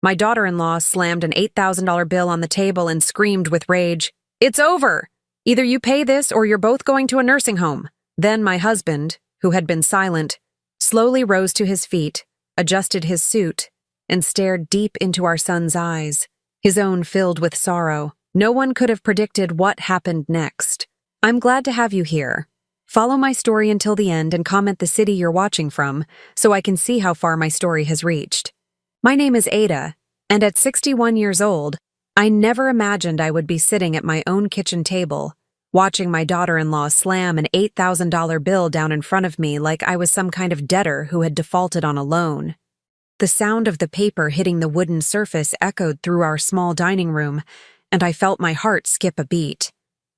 My daughter-in-law slammed an $8,000 bill on the table and screamed with rage, "It's over! Either you pay this or you're both going to a nursing home." Then my husband, who had been silent, slowly rose to his feet, adjusted his suit, and stared deep into our son's eyes, his own filled with sorrow. No one could have predicted what happened next. "I'm glad to have you here. Follow my story until the end and comment the city you're watching from so I can see how far my story has reached. My name is Ada, and at 61 years old, I never imagined I would be sitting at my own kitchen table, watching my daughter-in-law slam an $8,000 bill down in front of me like I was some kind of debtor who had defaulted on a loan. The sound of the paper hitting the wooden surface echoed through our small dining room, and I felt my heart skip a beat.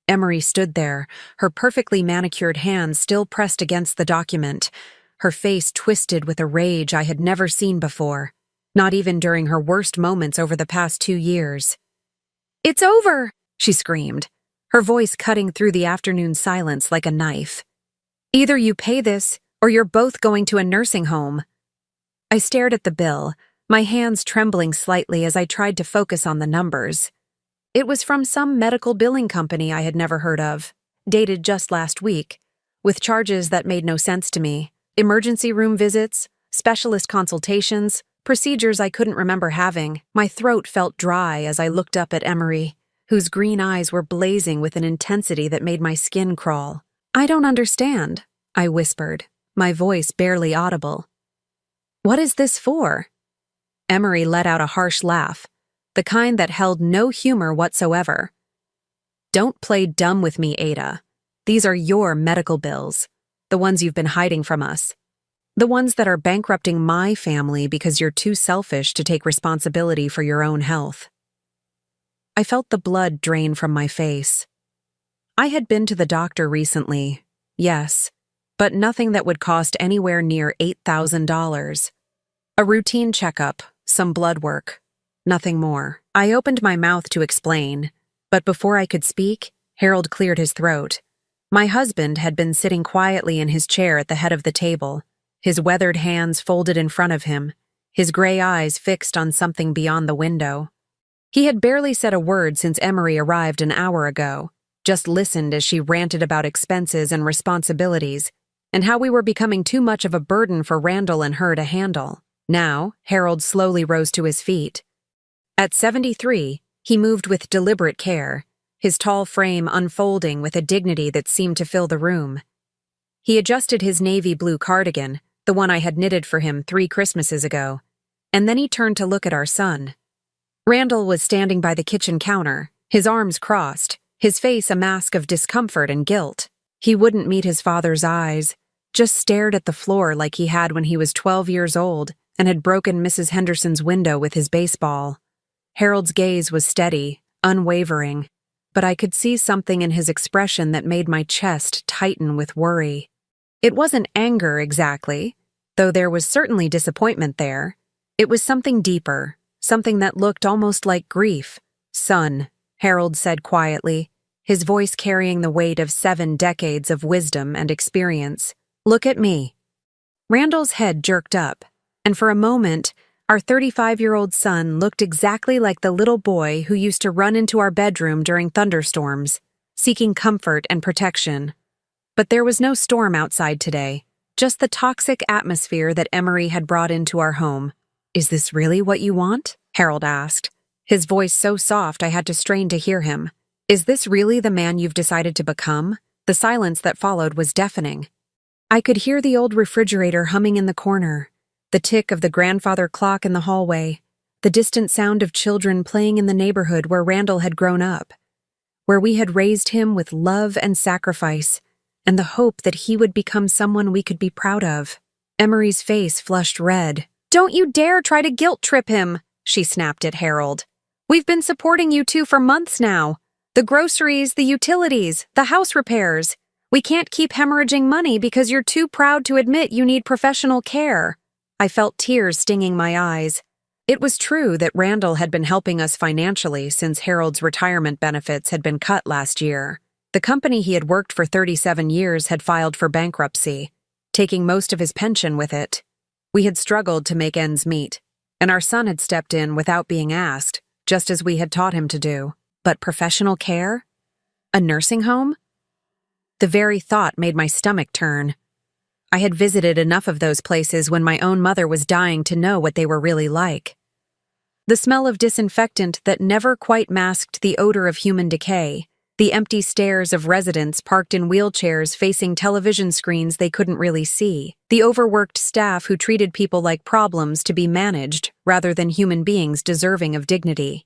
Emery stood there, her perfectly manicured hands still pressed against the document, her face twisted with a rage I had never seen before, not even during her worst moments over the past 2 years. "It's over!" she screamed, her voice cutting through the afternoon silence like a knife. "Either you pay this, or you're both going to a nursing home." I stared at the bill, my hands trembling slightly as I tried to focus on the numbers. It was from some medical billing company I had never heard of, dated just last week, with charges that made no sense to me. Emergency room visits, specialist consultations, procedures I couldn't remember having. My throat felt dry as I looked up at Emery, whose green eyes were blazing with an intensity that made my skin crawl. "I don't understand," I whispered, my voice barely audible. "What is this for?" Emery let out a harsh laugh, the kind that held no humor whatsoever. "Don't play dumb with me, Ada. These are your medical bills, the ones you've been hiding from us. The ones that are bankrupting my family because you're too selfish to take responsibility for your own health." I felt the blood drain from my face. I had been to the doctor recently, yes, but nothing that would cost anywhere near $8,000. A routine checkup, some blood work, nothing more. I opened my mouth to explain, but before I could speak, Harold cleared his throat. My husband had been sitting quietly in his chair at the head of the table, his weathered hands folded in front of him, his gray eyes fixed on something beyond the window. He had barely said a word since Emery arrived an hour ago, just listened as she ranted about expenses and responsibilities, and how we were becoming too much of a burden for Randall and her to handle. Now, Harold slowly rose to his feet. At 73, he moved with deliberate care, his tall frame unfolding with a dignity that seemed to fill the room. He adjusted his navy blue cardigan, the one I had knitted for him 3 Christmases ago, and then he turned to look at our son. Randall was standing by the kitchen counter, his arms crossed, his face a mask of discomfort and guilt. He wouldn't meet his father's eyes, just stared at the floor like he had when he was 12 years old and had broken Mrs. Henderson's window with his baseball. Harold's gaze was steady, unwavering, but I could see something in his expression that made my chest tighten with worry. It wasn't anger exactly, though there was certainly disappointment there. It was something deeper, something that looked almost like grief. "Son," Harold said quietly, his voice carrying the weight of 7 decades of wisdom and experience. "Look at me." Randall's head jerked up, and for a moment, our 35-year-old son looked exactly like the little boy who used to run into our bedroom during thunderstorms, seeking comfort and protection. But there was no storm outside today, just the toxic atmosphere that Emery had brought into our home. "Is this really what you want?" Harold asked, his voice so soft I had to strain to hear him. "Is this really the man you've decided to become?" The silence that followed was deafening. I could hear the old refrigerator humming in the corner, the tick of the grandfather clock in the hallway, the distant sound of children playing in the neighborhood where Randall had grown up, where we had raised him with love and sacrifice, and the hope that he would become someone we could be proud of. Emery's face flushed red. "Don't you dare try to guilt-trip him," she snapped at Harold. "We've been supporting you two for months now. The groceries, the utilities, the house repairs. We can't keep hemorrhaging money because you're too proud to admit you need professional care." I felt tears stinging my eyes. It was true that Randall had been helping us financially since Harold's retirement benefits had been cut last year. The company he had worked for 37 years had filed for bankruptcy, taking most of his pension with it. We had struggled to make ends meet, and our son had stepped in without being asked, just as we had taught him to do. But professional care? A nursing home? The very thought made my stomach turn. I had visited enough of those places when my own mother was dying to know what they were really like. The smell of disinfectant that never quite masked the odor of human decay, the empty stares of residents parked in wheelchairs facing television screens they couldn't really see, the overworked staff who treated people like problems to be managed rather than human beings deserving of dignity.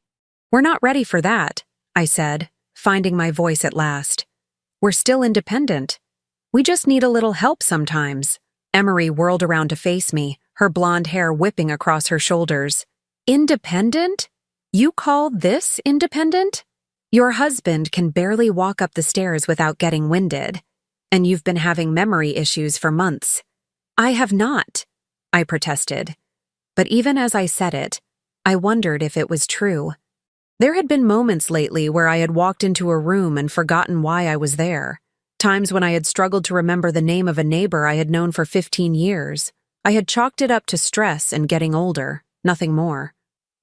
"We're not ready for that," I said, finding my voice at last. "We're still independent. We just need a little help sometimes." Emery whirled around to face me, her blonde hair whipping across her shoulders. "Independent? You call this independent? Your husband can barely walk up the stairs without getting winded, and you've been having memory issues for months." "I have not," I protested. But even as I said it, I wondered if it was true. There had been moments lately where I had walked into a room and forgotten why I was there. Times when I had struggled to remember the name of a neighbor I had known for 15 years. I had chalked it up to stress and getting older, nothing more.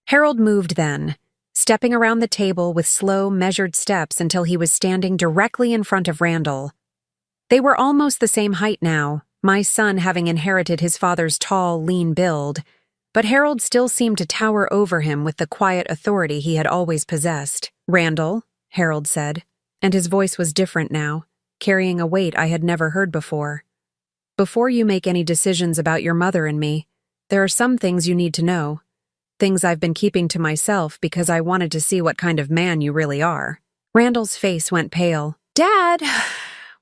Harold moved then, stepping around the table with slow, measured steps until he was standing directly in front of Randall. They were almost the same height now, my son having inherited his father's tall, lean build, but Harold still seemed to tower over him with the quiet authority he had always possessed. "Randall," Harold said, and his voice was different now, carrying a weight I had never heard before. "Before you make any decisions about your mother and me, there are some things you need to know. Things I've been keeping to myself because I wanted to see what kind of man you really are." Randall's face went pale. "Dad,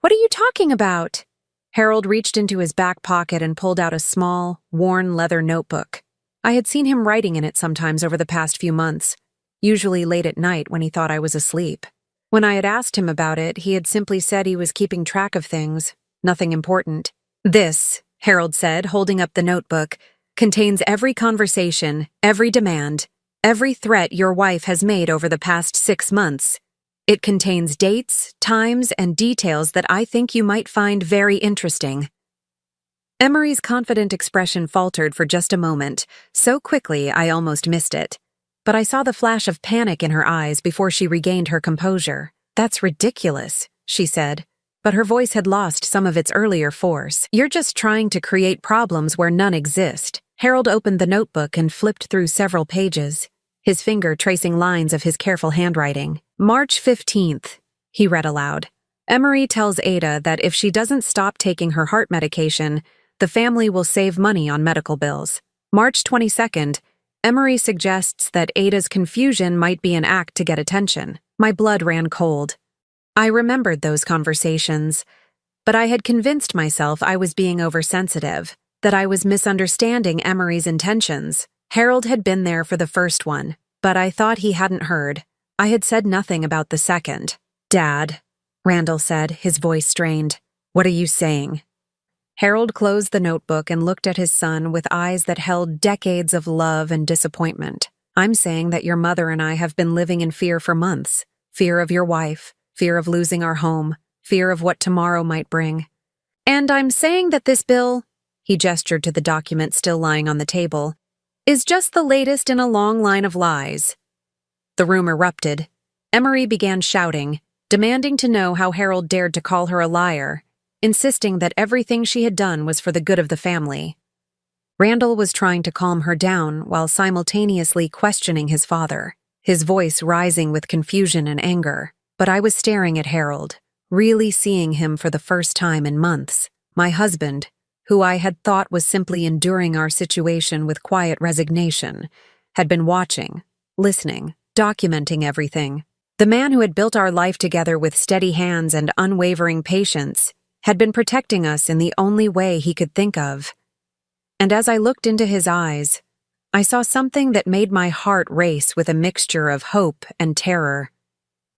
what are you talking about?" Harold reached into his back pocket and pulled out a small, worn leather notebook. I had seen him writing in it sometimes over the past few months, usually late at night when he thought I was asleep. When I had asked him about it, he had simply said he was keeping track of things, nothing important. "This," Harold said, holding up the notebook, "contains every conversation, every demand, every threat your wife has made over the past 6 months. It contains dates, times, and details that I think you might find very interesting." Emery's confident expression faltered for just a moment, so quickly I almost missed it. But I saw the flash of panic in her eyes before she regained her composure. "That's ridiculous," she said, but her voice had lost some of its earlier force. "You're just trying to create problems where none exist." Harold opened the notebook and flipped through several pages, his finger tracing lines of his careful handwriting. "March 15th, he read aloud. "Emery tells Ada that if she doesn't stop taking her heart medication, the family will save money on medical bills. March 22nd, Emery suggests that Ada's confusion might be an act to get attention." My blood ran cold. I remembered those conversations, but I had convinced myself I was being oversensitive, that I was misunderstanding Emery's intentions. Harold had been there for the first one, but I thought he hadn't heard. I had said nothing about the second. "Dad," Randall said, his voice strained. "What are you saying?" Harold closed the notebook and looked at his son with eyes that held decades of love and disappointment. "I'm saying that your mother and I have been living in fear for months. Fear of your wife, fear of losing our home, fear of what tomorrow might bring. And I'm saying that this bill," he gestured to the document still lying on the table, "is just the latest in a long line of lies." The room erupted. Emery began shouting, demanding to know how Harold dared to call her a liar, insisting that everything she had done was for the good of the family. Randall was trying to calm her down while simultaneously questioning his father, his voice rising with confusion and anger. But I was staring at Harold, really seeing him for the first time in months. My husband, who I had thought was simply enduring our situation with quiet resignation, had been watching, listening, documenting everything. The man who had built our life together with steady hands and unwavering patience had been protecting us in the only way he could think of. And as I looked into his eyes, I saw something that made my heart race with a mixture of hope and terror.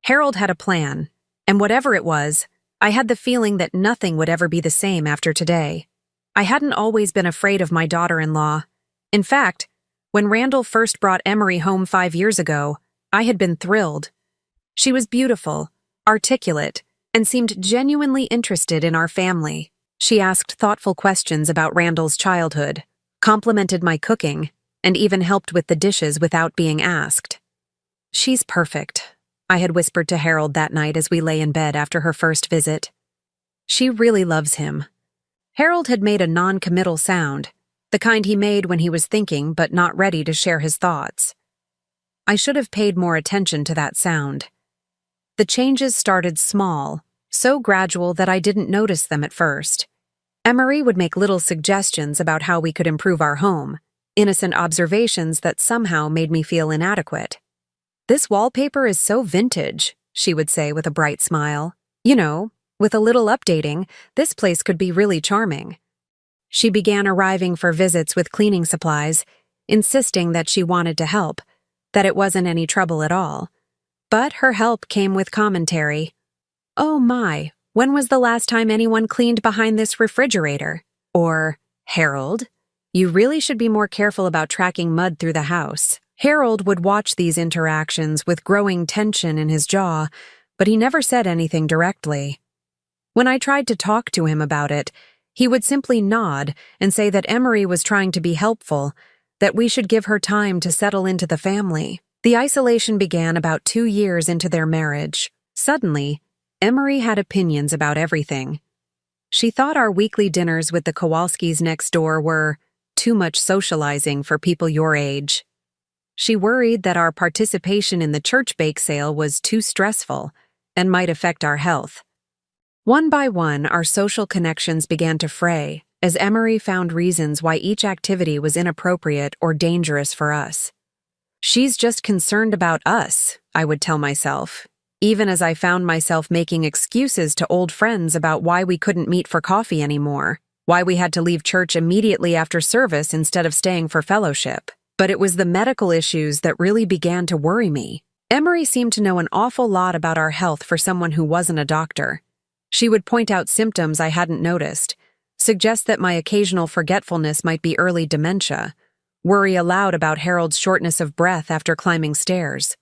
Harold had a plan, and whatever it was, I had the feeling that nothing would ever be the same after today. I hadn't always been afraid of my daughter-in-law. In fact, when Randall first brought Emery home 5 years ago, I had been thrilled. She was beautiful, articulate, and seemed genuinely interested in our family. She asked thoughtful questions about Randall's childhood, complimented my cooking, and even helped with the dishes without being asked. "She's perfect," I had whispered to Harold that night as we lay in bed after her first visit. "She really loves him." Harold had made a non-committal sound, the kind he made when he was thinking but not ready to share his thoughts. I should have paid more attention to that sound. The changes started small, so gradual that I didn't notice them at first. Emery would make little suggestions about how we could improve our home, innocent observations that somehow made me feel inadequate. "This wallpaper is so vintage," she would say with a bright smile. "You know, with a little updating, this place could be really charming." She began arriving for visits with cleaning supplies, insisting that she wanted to help, that it wasn't any trouble at all. But her help came with commentary. "Oh my, when was the last time anyone cleaned behind this refrigerator?" Or, "Harold, you really should be more careful about tracking mud through the house." Harold would watch these interactions with growing tension in his jaw, but he never said anything directly. When I tried to talk to him about it, he would simply nod and say that Emery was trying to be helpful, that we should give her time to settle into the family. The isolation began about 2 years into their marriage. Suddenly, Emery had opinions about everything. She thought our weekly dinners with the Kowalskis next door were too much socializing for people your age. She worried that our participation in the church bake sale was too stressful and might affect our health. One by one, our social connections began to fray as Emery found reasons why each activity was inappropriate or dangerous for us. "She's just concerned about us," I would tell myself, even as I found myself making excuses to old friends about why we couldn't meet for coffee anymore, why we had to leave church immediately after service instead of staying for fellowship. But it was the medical issues that really began to worry me. Emery seemed to know an awful lot about our health for someone who wasn't a doctor. She would point out symptoms I hadn't noticed, suggest that my occasional forgetfulness might be early dementia, worry aloud about Harold's shortness of breath after climbing stairs.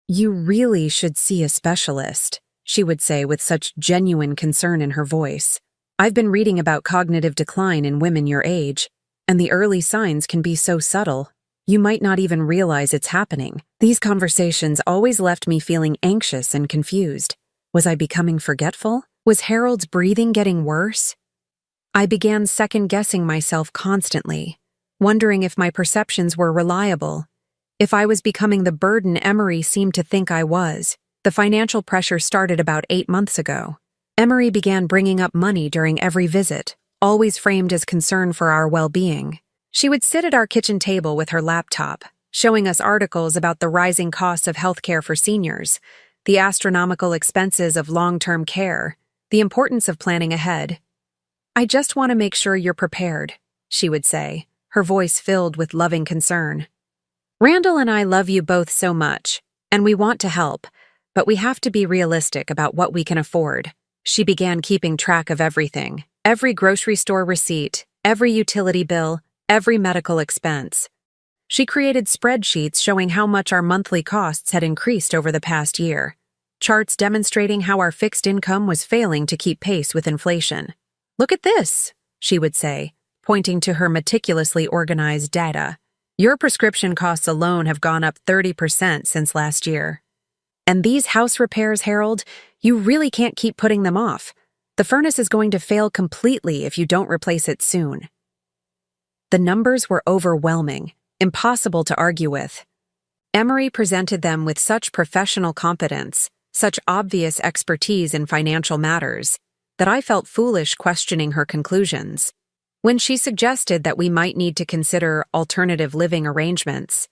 "You really should see a specialist," she would say with such genuine concern in her voice. "I've been reading about cognitive decline in women your age, and the early signs can be so subtle. You might not even realize it's happening." These conversations always left me feeling anxious and confused. Was I becoming forgetful? Was Harold's breathing getting worse? I began second-guessing myself constantly, wondering if my perceptions were reliable, if I was becoming the burden Emery seemed to think I was. The financial pressure started about 8 months ago. Emery began bringing up money during every visit, always framed as concern for our well-being. She would sit at our kitchen table with her laptop, showing us articles about the rising costs of healthcare for seniors, the astronomical expenses of long-term care, the importance of planning ahead. "I just want to make sure you're prepared," she would say, her voice filled with loving concern. "Randall and I love you both so much, and we want to help, but we have to be realistic about what we can afford." She began keeping track of everything, every grocery store receipt, every utility bill, every medical expense. She created spreadsheets showing how much our monthly costs had increased over the past year, charts demonstrating how our fixed income was failing to keep pace with inflation. "Look at this," she would say, pointing to her meticulously organized data. "Your prescription costs alone have gone up 30% since last year. And these house repairs, Harold, you really can't keep putting them off. The furnace is going to fail completely if you don't replace it soon." The numbers were overwhelming, impossible to argue with. Emery presented them with such professional competence, such obvious expertise in financial matters, that I felt foolish questioning her conclusions. When she suggested that we might need to consider alternative living arrangements,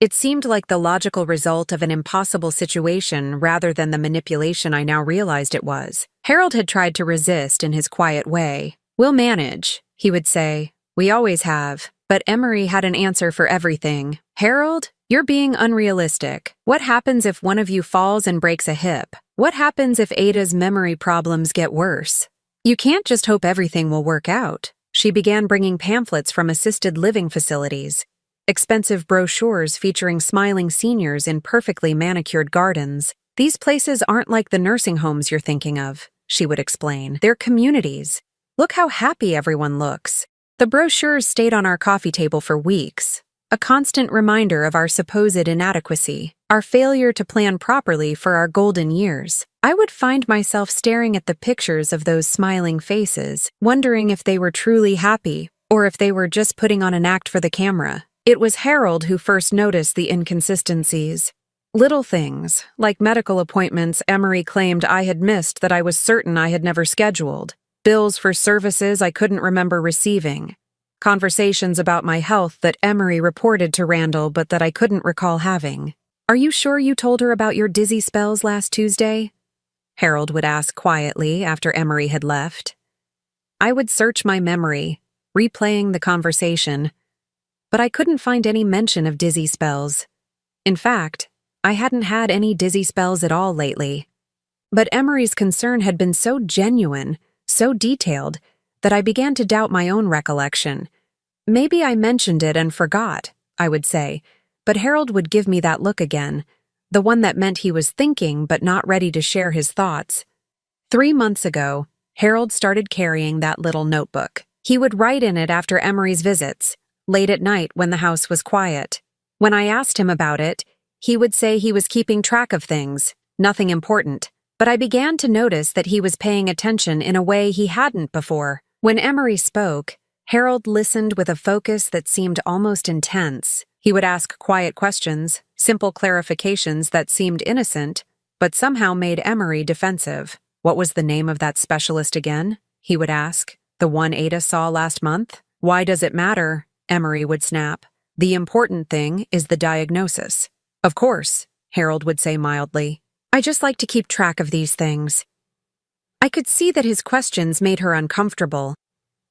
it seemed like the logical result of an impossible situation rather than the manipulation I now realized it was. Harold had tried to resist in his quiet way. "We'll manage," he would say. "We always have." But Emery had an answer for everything. "Harold, you're being unrealistic. What happens if one of you falls and breaks a hip? What happens if Ada's memory problems get worse? You can't just hope everything will work out." She began bringing pamphlets from assisted living facilities, expensive brochures featuring smiling seniors in perfectly manicured gardens. "These places aren't like the nursing homes you're thinking of," she would explain. "They're communities. Look how happy everyone looks." The brochures stayed on our coffee table for weeks, a constant reminder of our supposed inadequacy, our failure to plan properly for our golden years. I would find myself staring at the pictures of those smiling faces, wondering if they were truly happy or if they were just putting on an act for the camera. It was Harold who first noticed the inconsistencies. Little things, like medical appointments Emery claimed I had missed that I was certain I had never scheduled, bills for services I couldn't remember receiving, conversations about my health that Emery reported to Randall but that I couldn't recall having. "Are you sure you told her about your dizzy spells last Tuesday?" Harold would ask quietly after Emery had left. I would search my memory, replaying the conversation, but I couldn't find any mention of dizzy spells. In fact, I hadn't had any dizzy spells at all lately. But Emery's concern had been so genuine, so detailed, that I began to doubt my own recollection. Maybe I mentioned it and forgot, I would say, but Harold would give me that look again, the one that meant he was thinking but not ready to share his thoughts. 3 months ago, Harold started carrying that little notebook. He would write in it after Emery's visits, late at night when the house was quiet. When I asked him about it, he would say he was keeping track of things, nothing important, but I began to notice that he was paying attention in a way he hadn't before. When Emery spoke, Harold listened with a focus that seemed almost intense. He would ask quiet questions, simple clarifications that seemed innocent, but somehow made Emery defensive. "What was the name of that specialist again?" he would ask. "The one Ada saw last month?" "Why does it matter?" Emery would snap. "The important thing is the diagnosis." "Of course," Harold would say mildly. "I just like to keep track of these things." I could see that his questions made her uncomfortable,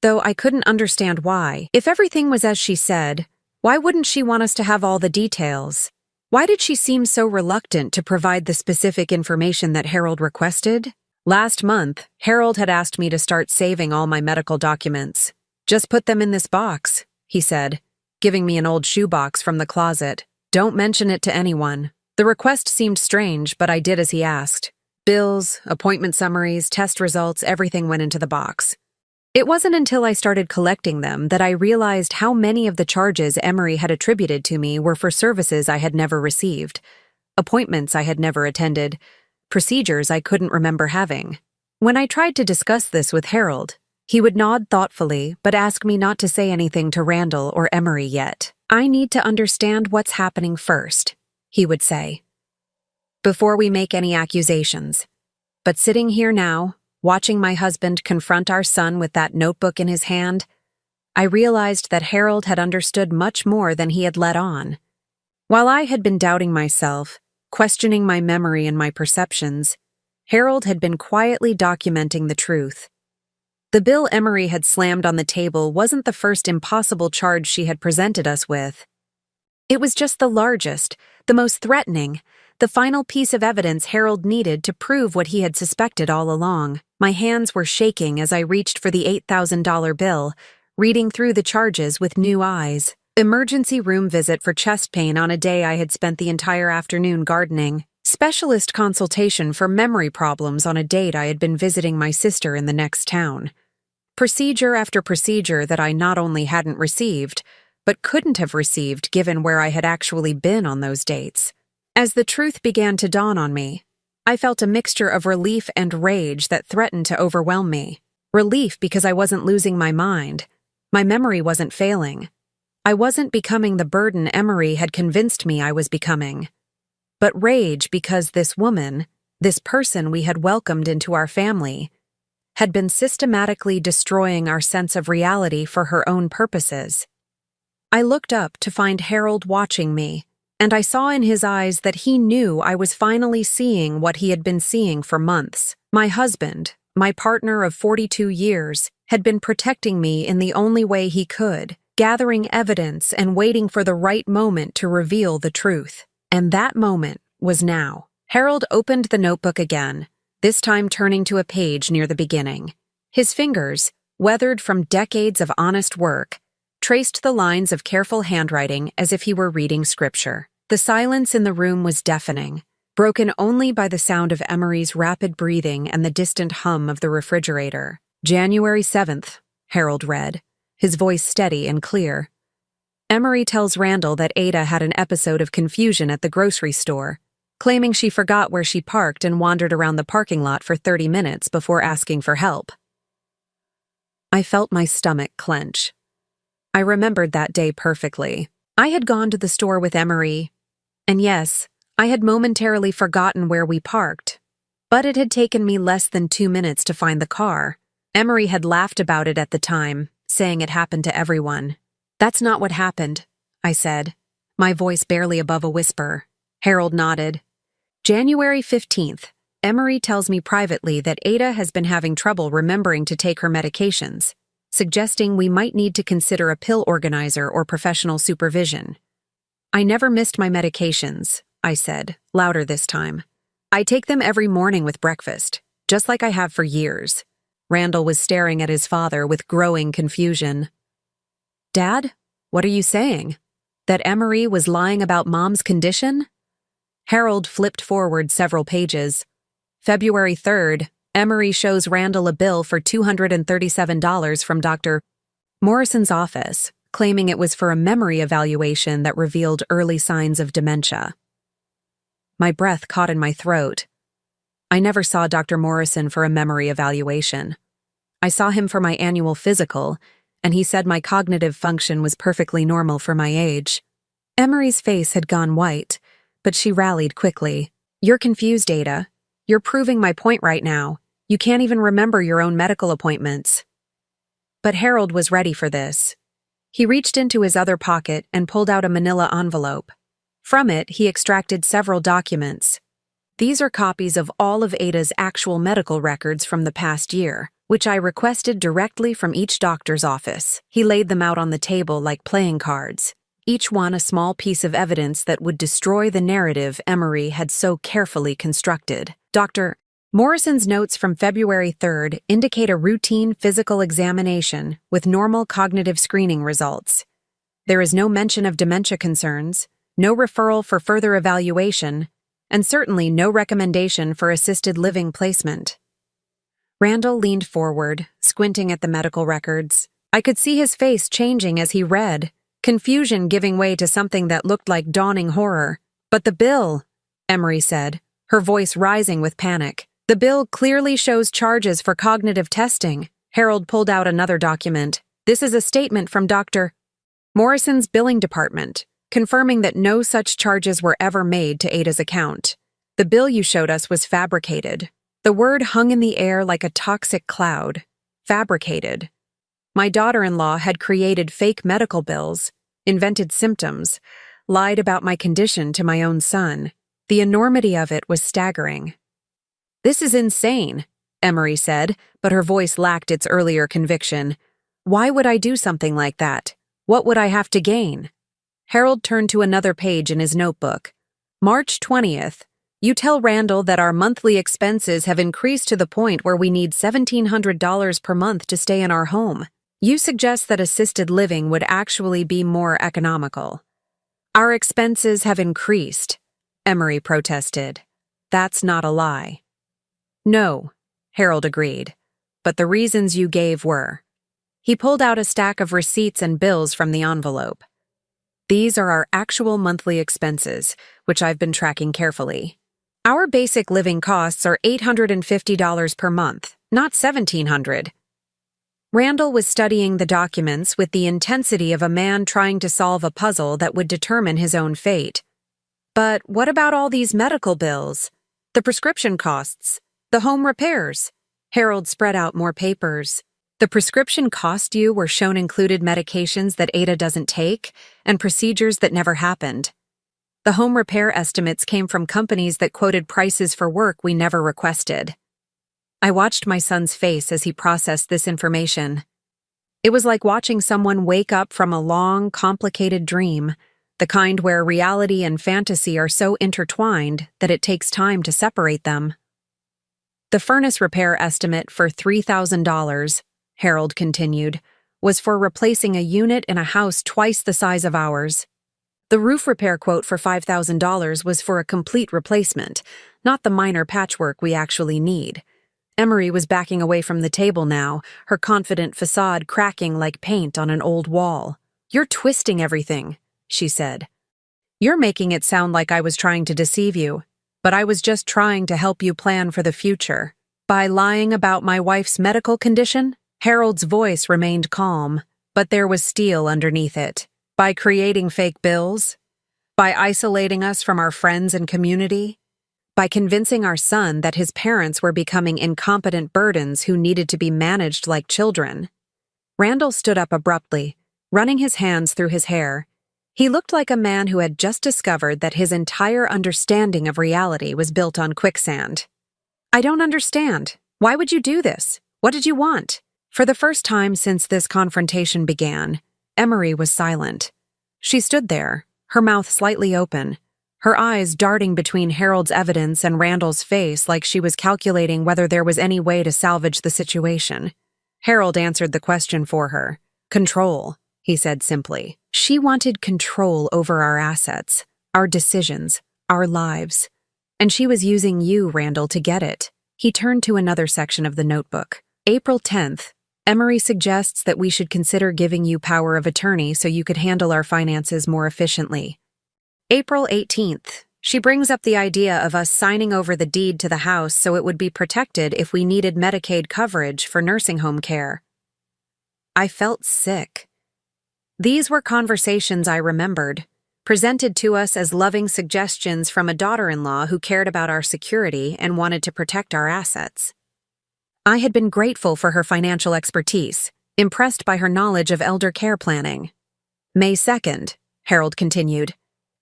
though I couldn't understand why. If everything was as she said, why wouldn't she want us to have all the details? Why did she seem so reluctant to provide the specific information that Harold requested? Last month, Harold had asked me to start saving all my medical documents. "Just put them in this box," he said, giving me an old shoebox from the closet. "Don't mention it to anyone." The request seemed strange, but I did as he asked. Bills, appointment summaries, test results, everything went into the box. It wasn't until I started collecting them that I realized how many of the charges Emery had attributed to me were for services I had never received, appointments I had never attended, procedures I couldn't remember having. When I tried to discuss this with Harold, he would nod thoughtfully but ask me not to say anything to Randall or Emery yet. "I need to understand what's happening first," he would say, "before we make any accusations." But sitting here now, watching my husband confront our son with that notebook in his hand, I realized that Harold had understood much more than he had let on. While I had been doubting myself, questioning my memory and my perceptions, Harold had been quietly documenting the truth. The bill Emery had slammed on the table wasn't the first impossible charge she had presented us with. It was just the largest, the most threatening, the final piece of evidence Harold needed to prove what he had suspected all along. My hands were shaking as I reached for the $8,000 bill, reading through the charges with new eyes. Emergency room visit for chest pain on a day I had spent the entire afternoon gardening. Specialist consultation for memory problems on a date I had been visiting my sister in the next town. Procedure after procedure that I not only hadn't received, but couldn't have received given where I had actually been on those dates. As the truth began to dawn on me, I felt a mixture of relief and rage that threatened to overwhelm me. Relief because I wasn't losing my mind. My memory wasn't failing. I wasn't becoming the burden Emery had convinced me I was becoming. But rage because this woman, this person we had welcomed into our family, had been systematically destroying our sense of reality for her own purposes. I looked up to find Harold watching me, and I saw in his eyes that he knew I was finally seeing what he had been seeing for months. My husband, my partner of 42 years, had been protecting me in the only way he could, gathering evidence and waiting for the right moment to reveal the truth. And that moment was now. Harold opened the notebook again, this time turning to a page near the beginning. His fingers, weathered from decades of honest work, traced the lines of careful handwriting as if he were reading scripture. The silence in the room was deafening, broken only by the sound of Emery's rapid breathing and the distant hum of the refrigerator. "January 7th, Harold read, his voice steady and clear. Emery tells Randall that Ada had an episode of confusion at the grocery store, claiming she forgot where she parked and wandered around the parking lot for 30 minutes before asking for help. I felt my stomach clench. I remembered that day perfectly. I had gone to the store with Emery, and yes, I had momentarily forgotten where we parked, but it had taken me less than 2 minutes to find the car. Emery had laughed about it at the time, saying it happened to everyone. "That's not what happened," I said, my voice barely above a whisper. Harold nodded. January 15th, Emery tells me privately that Ada has been having trouble remembering to take her medications, suggesting we might need to consider a pill organizer or professional supervision. "I never missed my medications," I said, louder this time. "I take them every morning with breakfast, just like I have for years." Randall was staring at his father with growing confusion. "Dad, what are you saying? That Emery was lying about Mom's condition?" Harold flipped forward several pages. February 3rd, Emery shows Randall a bill for $237 from Dr. Morrison's office, claiming it was for a memory evaluation that revealed early signs of dementia. My breath caught in my throat. I never saw Dr. Morrison for a memory evaluation. I saw him for my annual physical, and he said my cognitive function was perfectly normal for my age. Emery's face had gone white, but she rallied quickly. "You're confused, Ada. You're proving my point right now. You can't even remember your own medical appointments." But Harold was ready for this. He reached into his other pocket and pulled out a manila envelope. From it, he extracted several documents. "These are copies of all of Ada's actual medical records from the past year, which I requested directly from each doctor's office." He laid them out on the table like playing cards, each one a small piece of evidence that would destroy the narrative Emery had so carefully constructed. Dr. Morrison's notes from February 3rd indicate a routine physical examination with normal cognitive screening results. There is no mention of dementia concerns, no referral for further evaluation, and certainly no recommendation for assisted living placement. Randall leaned forward, squinting at the medical records. I could see his face changing as he read, confusion giving way to something that looked like dawning horror. "But the bill," Emery said, her voice rising with panic. "The bill clearly shows charges for cognitive testing." Harold pulled out another document. "This is a statement from Dr. Morrison's billing department, confirming that no such charges were ever made to Ada's account. The bill you showed us was fabricated." The word hung in the air like a toxic cloud. Fabricated. My daughter-in-law had created fake medical bills, invented symptoms, lied about my condition to my own son. The enormity of it was staggering. "This is insane," Emery said, but her voice lacked its earlier conviction. "Why would I do something like that? What would I have to gain?" Harold turned to another page in his notebook. "March 20th. You tell Randall that our monthly expenses have increased to the point where we need $1,700 per month to stay in our home. You suggest that assisted living would actually be more economical." "Our expenses have increased," Emery protested. "That's not a lie." "No," Harold agreed, "but the reasons you gave were." He pulled out a stack of receipts and bills from the envelope. "These are our actual monthly expenses, which I've been tracking carefully. Our basic living costs are $850 per month, not $1,700. Randall was studying the documents with the intensity of a man trying to solve a puzzle that would determine his own fate. "But what about all these medical bills? The prescription costs? The home repairs?" Harold spread out more papers. "The prescription cost you were shown included medications that Ada doesn't take and procedures that never happened. The home repair estimates came from companies that quoted prices for work we never requested." I watched my son's face as he processed this information. It was like watching someone wake up from a long, complicated dream, the kind where reality and fantasy are so intertwined that it takes time to separate them. "The furnace repair estimate for $3,000, Harold continued, was for replacing a unit in a house twice the size of ours. The roof repair quote for $5,000 was for a complete replacement, not the minor patchwork we actually need." Emery was backing away from the table now, her confident facade cracking like paint on an old wall. "You're twisting everything," she said. "You're making it sound like I was trying to deceive you, but I was just trying to help you plan for the future. By lying about my wife's medical condition?" Harold's voice remained calm, but there was steel underneath it. "By creating fake bills? By isolating us from our friends and community? By convincing our son that his parents were becoming incompetent burdens who needed to be managed like children?" Randall stood up abruptly, running his hands through his hair. He looked like a man who had just discovered that his entire understanding of reality was built on quicksand. "I don't understand. Why would you do this? What did you want?" For the first time since this confrontation began, Emery was silent. She stood there, her mouth slightly open, her eyes darting between Harold's evidence and Randall's face like she was calculating whether there was any way to salvage the situation. Harold answered the question for her. "Control," he said simply. She wanted control over our assets, our decisions, our lives. And she was using you, Randall, to get it. He turned to another section of the notebook. "April 10th, Emery suggests that we should consider giving you power of attorney so you could handle our finances more efficiently. April 18th, she brings up the idea of us signing over the deed to the house so it would be protected if we needed Medicaid coverage for nursing home care." I felt sick. These were conversations I remembered, presented to us as loving suggestions from a daughter-in-law who cared about our security and wanted to protect our assets. I had been grateful for her financial expertise, impressed by her knowledge of elder care planning. "May 2nd, Harold continued.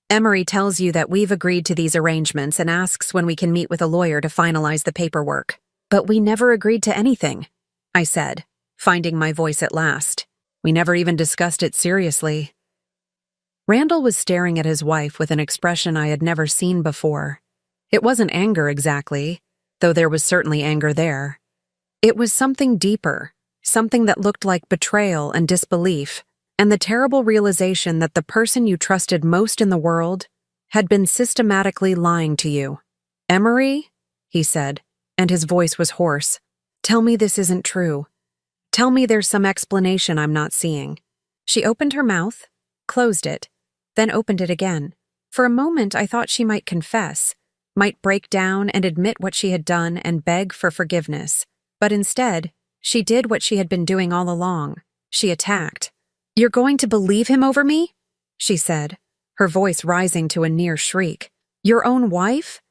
"Emery tells you that we've agreed to these arrangements and asks when we can meet with a lawyer to finalize the paperwork. But we never agreed to anything," I said, finding my voice at last. "We never even discussed it seriously." Randall was staring at his wife with an expression I had never seen before. It wasn't anger exactly, though there was certainly anger there. It was something deeper, something that looked like betrayal and disbelief, and the terrible realization that the person you trusted most in the world had been systematically lying to you. "Emery," he said, and his voice was hoarse, "tell me this isn't true. Tell me there's some explanation I'm not seeing." She opened her mouth, closed it, then opened it again. For a moment I thought she might confess, might break down and admit what she had done and beg for forgiveness. But instead, she did what she had been doing all along. She attacked. "You're going to believe him over me?" she said, her voice rising to a near shriek. "Your own wife?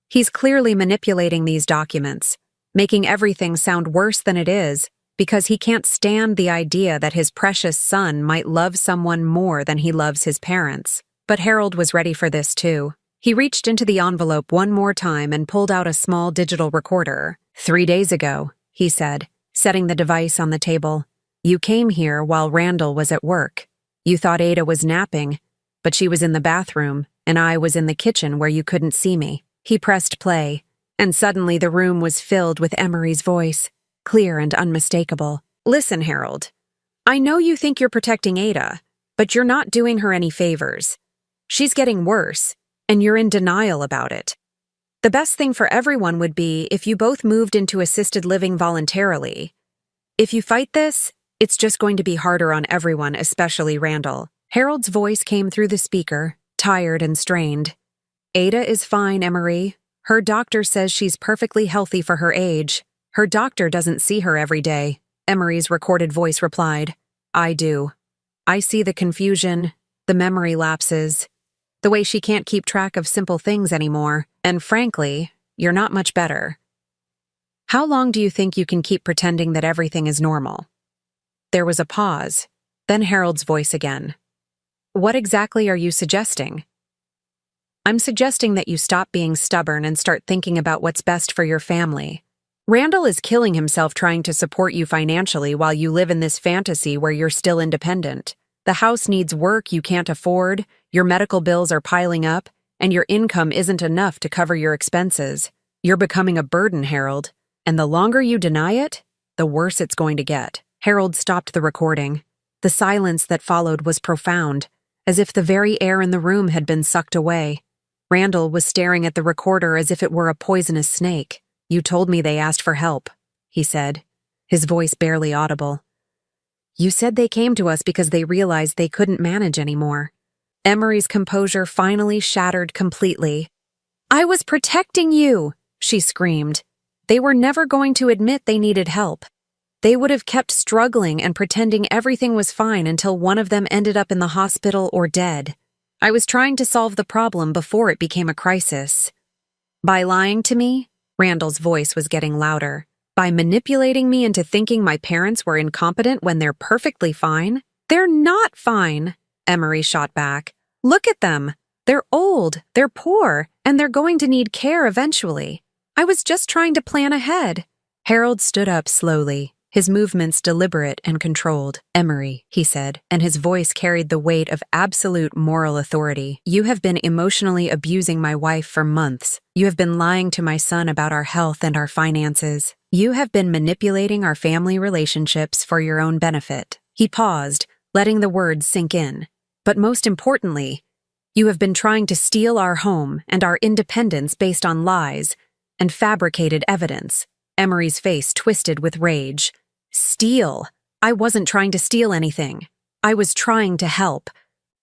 He's clearly manipulating these documents, making everything sound worse than it is, because he can't stand the idea that his precious son might love someone more than he loves his parents." But Harold was ready for this too. He reached into the envelope one more time and pulled out a small digital recorder. "3 days ago," he said, setting the device on the table. "You came here while Randall was at work. You thought Ada was napping, but she was in the bathroom, and I was in the kitchen where you couldn't see me." He pressed play, and suddenly the room was filled with Emery's voice, clear and unmistakable. "Listen, Harold. I know you think you're protecting Ada, but you're not doing her any favors. She's getting worse, and you're in denial about it. The best thing for everyone would be if you both moved into assisted living voluntarily. If you fight this, it's just going to be harder on everyone, especially Randall." Harold's voice came through the speaker, tired and strained. "Ada is fine, Emery. Her doctor says she's perfectly healthy for her age. Her doctor doesn't see her every day," Emery's recorded voice replied. "I do. I see the confusion, the memory lapses, the way she can't keep track of simple things anymore, and frankly, you're not much better. How long do you think you can keep pretending that everything is normal?" There was a pause, then Harold's voice again. "What exactly are you suggesting?" "I'm suggesting that you stop being stubborn and start thinking about what's best for your family. Randall is killing himself trying to support you financially while you live in this fantasy where you're still independent. The house needs work you can't afford, your medical bills are piling up, and your income isn't enough to cover your expenses. You're becoming a burden, Harold, and the longer you deny it, the worse it's going to get." Harold stopped the recording. The silence that followed was profound, as if the very air in the room had been sucked away. Randall was staring at the recorder as if it were a poisonous snake. "You told me they asked for help," he said, his voice barely audible. You said they came to us because they realized they couldn't manage anymore. Emery's composure finally shattered completely. I was protecting you, she screamed. They were never going to admit they needed help. They would have kept struggling and pretending everything was fine until one of them ended up in the hospital or dead. I was trying to solve the problem before it became a crisis. By lying to me, Randall's voice was getting louder. By manipulating me into thinking my parents were incompetent when they're perfectly fine? They're not fine, Emery shot back. Look at them. They're old, they're poor, and they're going to need care eventually. I was just trying to plan ahead. Harold stood up slowly, his movements deliberate and controlled. Emery, he said, and his voice carried the weight of absolute moral authority. You have been emotionally abusing my wife for months. You have been lying to my son about our health and our finances. You have been manipulating our family relationships for your own benefit. He paused, letting the words sink in. But most importantly, you have been trying to steal our home and our independence based on lies and fabricated evidence. Emery's face twisted with rage. Steal? I wasn't trying to steal anything. I was trying to help.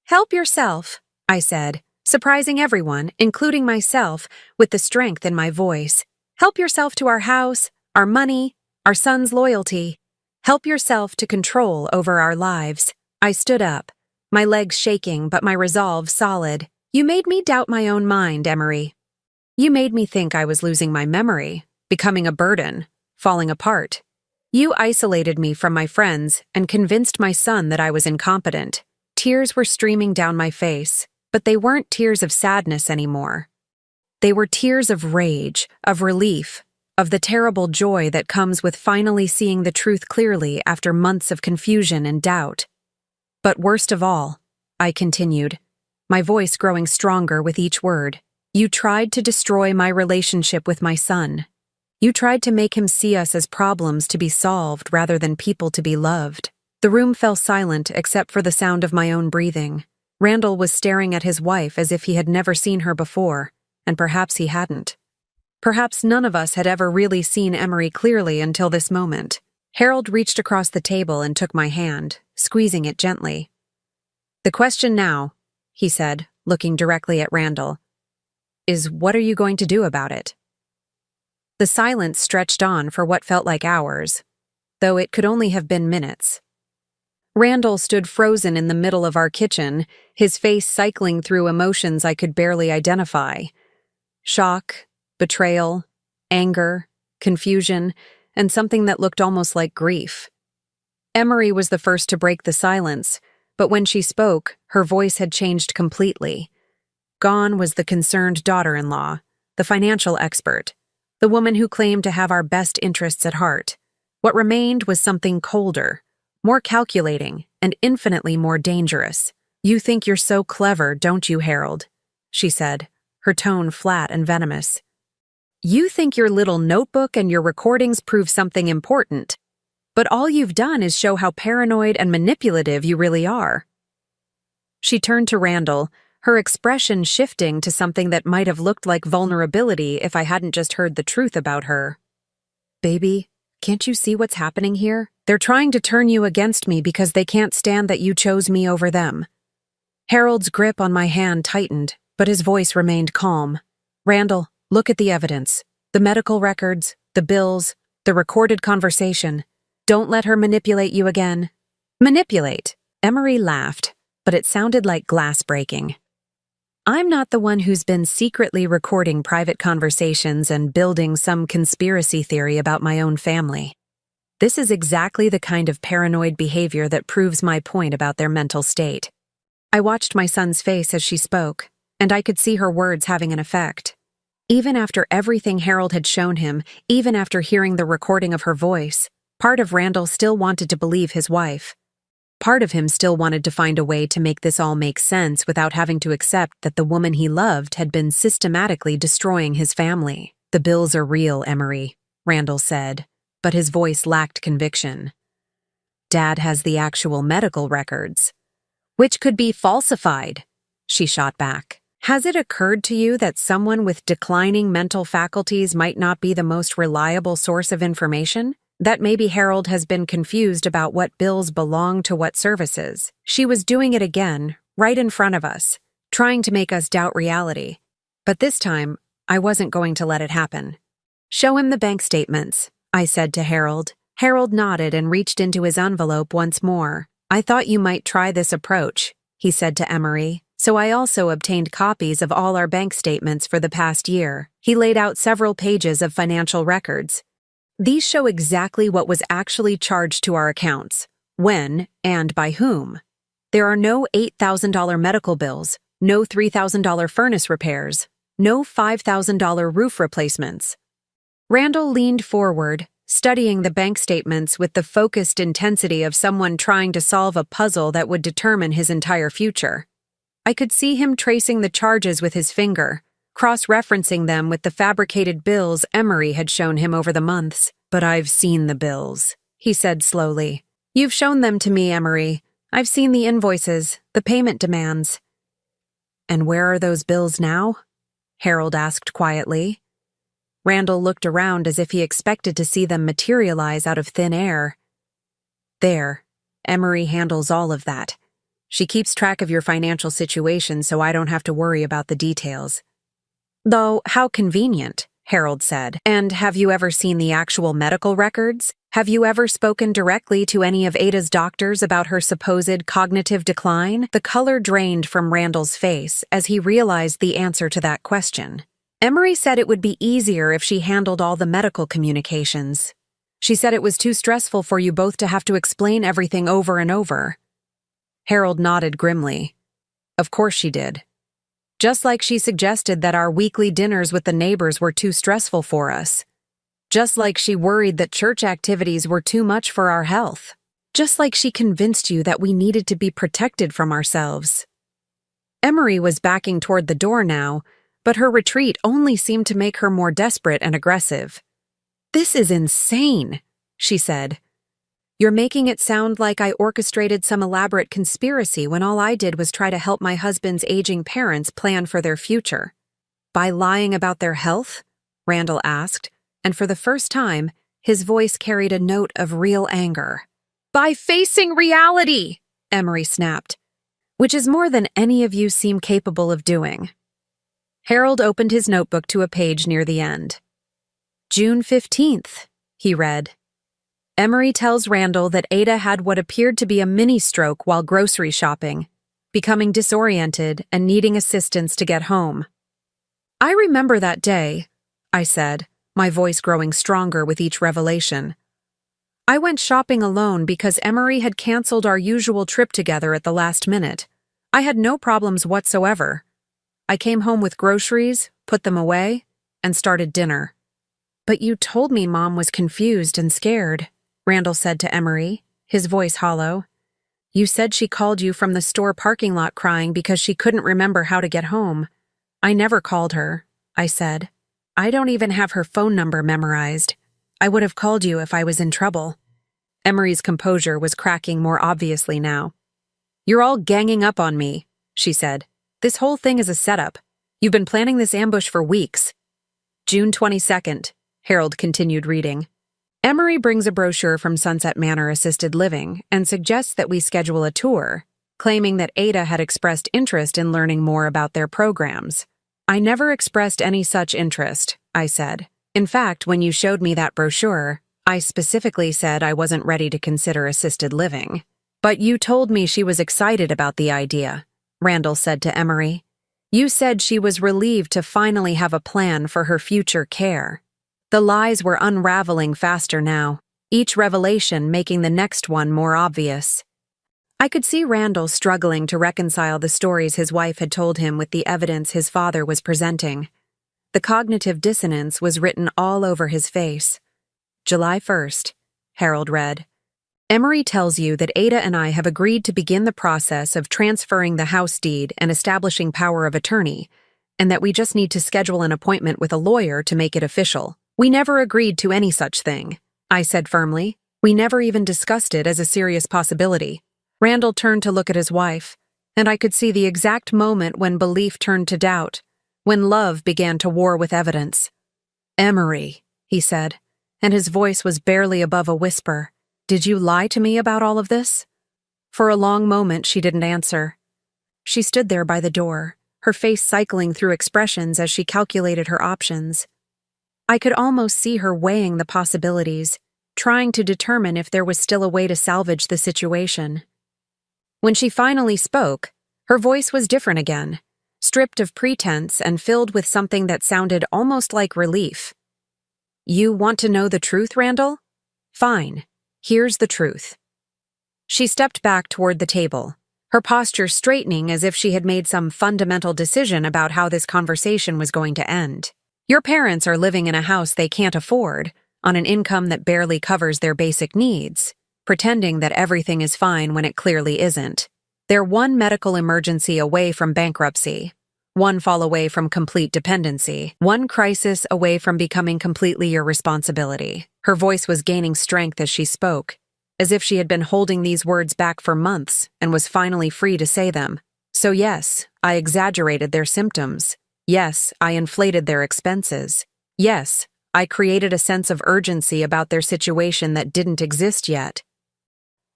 Help yourself, I said, surprising everyone, including myself, with the strength in my voice. Help yourself to our house, our money, our son's loyalty. Help yourself to control over our lives. I stood up, my legs shaking but my resolve solid. You made me doubt my own mind, Emery. You made me think I was losing my memory, becoming a burden, falling apart. You isolated me from my friends and convinced my son that I was incompetent. Tears were streaming down my face, but they weren't tears of sadness anymore. They were tears of rage, of relief, of the terrible joy that comes with finally seeing the truth clearly after months of confusion and doubt. But worst of all, I continued, my voice growing stronger with each word, you tried to destroy my relationship with my son. You tried to make him see us as problems to be solved rather than people to be loved. The room fell silent except for the sound of my own breathing. Randall was staring at his wife as if he had never seen her before, and perhaps he hadn't. Perhaps none of us had ever really seen Emery clearly until this moment. Harold reached across the table and took my hand, squeezing it gently. The question now, he said, looking directly at Randall, is what are you going to do about it? The silence stretched on for what felt like hours, though it could only have been minutes. Randall stood frozen in the middle of our kitchen, his face cycling through emotions I could barely identify. Shock, betrayal, anger, confusion, and something that looked almost like grief. Emery was the first to break the silence, but when she spoke, her voice had changed completely. Gone was the concerned daughter-in-law, the financial expert, the woman who claimed to have our best interests at heart. What remained was something colder, more calculating, and infinitely more dangerous. You think you're so clever, don't you, Harold? She said, her tone flat and venomous. You think your little notebook and your recordings prove something important, but all you've done is show how paranoid and manipulative you really are. She turned to Randall, her expression shifting to something that might have looked like vulnerability if I hadn't just heard the truth about her. Baby, can't you see what's happening here? They're trying to turn you against me because they can't stand that you chose me over them. Harold's grip on my hand tightened, but his voice remained calm. Randall, look at the evidence. The medical records, the bills, the recorded conversation. Don't let her manipulate you again. Manipulate? Emery laughed, but it sounded like glass breaking. I'm not the one who's been secretly recording private conversations and building some conspiracy theory about my own family. This is exactly the kind of paranoid behavior that proves my point about their mental state. I watched my son's face as she spoke, and I could see her words having an effect. Even after everything Harold had shown him, even after hearing the recording of her voice, part of Randall still wanted to believe his wife. Part of him still wanted to find a way to make this all make sense without having to accept that the woman he loved had been systematically destroying his family. The bills are real, Emery, Randall said, but his voice lacked conviction. Dad has the actual medical records, which could be falsified, she shot back. Has it occurred to you that someone with declining mental faculties might not be the most reliable source of information? That maybe Harold has been confused about what bills belong to what services. She was doing it again, right in front of us, trying to make us doubt reality. But this time, I wasn't going to let it happen. "Show him the bank statements," I said to Harold. Harold nodded and reached into his envelope once more. "I thought you might try this approach," he said to Emery, so I also obtained copies of all our bank statements for the past year. He laid out several pages of financial records. These show exactly what was actually charged to our accounts, when, and by whom. There are no $8,000 medical bills, no $3,000 furnace repairs, no $5,000 roof replacements. Randall leaned forward, studying the bank statements with the focused intensity of someone trying to solve a puzzle that would determine his entire future. I could see him tracing the charges with his finger, cross-referencing them with the fabricated bills Emery had shown him over the months. "But I've seen the bills," he said slowly. "You've shown them to me, Emery. I've seen the invoices, the payment demands." "And where are those bills now?" Harold asked quietly. Randall looked around as if he expected to see them materialize out of thin air. "There. Emery handles all of that. She keeps track of your financial situation so I don't have to worry about the details." "Though, how convenient," Harold said. "And have you ever seen the actual medical records? Have you ever spoken directly to any of Ada's doctors about her supposed cognitive decline?" The color drained from Randall's face as he realized the answer to that question. "Emery said it would be easier if she handled all the medical communications. She said it was too stressful for you both to have to explain everything over and over." Harold nodded grimly. "Of course she did. Just like she suggested that our weekly dinners with the neighbors were too stressful for us. Just like she worried that church activities were too much for our health. Just like she convinced you that we needed to be protected from ourselves." Emery was backing toward the door now, but her retreat only seemed to make her more desperate and aggressive. "This is insane," she said. "You're making it sound like I orchestrated some elaborate conspiracy when all I did was try to help my husband's aging parents plan for their future." "By lying about their health?" Randall asked, and for the first time, his voice carried a note of real anger. "By facing reality!" Emery snapped. "Which is more than any of you seem capable of doing." Harold opened his notebook to a page near the end. "June 15th, he read. Emery tells Randall that Ada had what appeared to be a mini-stroke while grocery shopping, becoming disoriented and needing assistance to get home. "I remember that day," I said, my voice growing stronger with each revelation. "I went shopping alone because Emery had canceled our usual trip together at the last minute. I had no problems whatsoever. I came home with groceries, put them away, and started dinner." "But you told me Mom was confused and scared," Randall said to Emery, his voice hollow. "You said she called you from the store parking lot crying because she couldn't remember how to get home." "I never called her," I said. "I don't even have her phone number memorized. I would have called you if I was in trouble." Emery's composure was cracking more obviously now. "You're all ganging up on me," she said. "This whole thing is a setup. You've been planning this ambush for weeks." June 22nd, Harold continued reading. "Emery brings a brochure from Sunset Manor Assisted Living and suggests that we schedule a tour, claiming that Ada had expressed interest in learning more about their programs. I never expressed any such interest," I said. "In fact, when you showed me that brochure, I specifically said I wasn't ready to consider assisted living. But you told me she was excited about the idea," Randall said to Emery. "You said she was relieved to finally have a plan for her future care." The lies were unraveling faster now, each revelation making the next one more obvious. I could see Randall struggling to reconcile the stories his wife had told him with the evidence his father was presenting. The cognitive dissonance was written all over his face. "July 1st, Harold read. "Emery tells you that Ada and I have agreed to begin the process of transferring the house deed and establishing power of attorney, and that we just need to schedule an appointment with a lawyer to make it official. We never agreed to any such thing," I said firmly. "We never even discussed it as a serious possibility." Randall turned to look at his wife, and I could see the exact moment when belief turned to doubt, when love began to war with evidence. "Emery," he said, and his voice was barely above a whisper. "Did you lie to me about all of this?" For a long moment, she didn't answer. She stood there by the door, her face cycling through expressions as she calculated her options. I could almost see her weighing the possibilities, trying to determine if there was still a way to salvage the situation. When she finally spoke, her voice was different again, stripped of pretense and filled with something that sounded almost like relief. "You want to know the truth, Randall? Fine. Here's the truth." She stepped back toward the table, her posture straightening as if she had made some fundamental decision about how this conversation was going to end. "Your parents are living in a house they can't afford, on an income that barely covers their basic needs, pretending that everything is fine when it clearly isn't. They're one medical emergency away from bankruptcy, one fall away from complete dependency, one crisis away from becoming completely your responsibility." Her voice was gaining strength as she spoke, as if she had been holding these words back for months and was finally free to say them. "So yes, I exaggerated their symptoms. Yes, I inflated their expenses. Yes, I created a sense of urgency about their situation that didn't exist yet.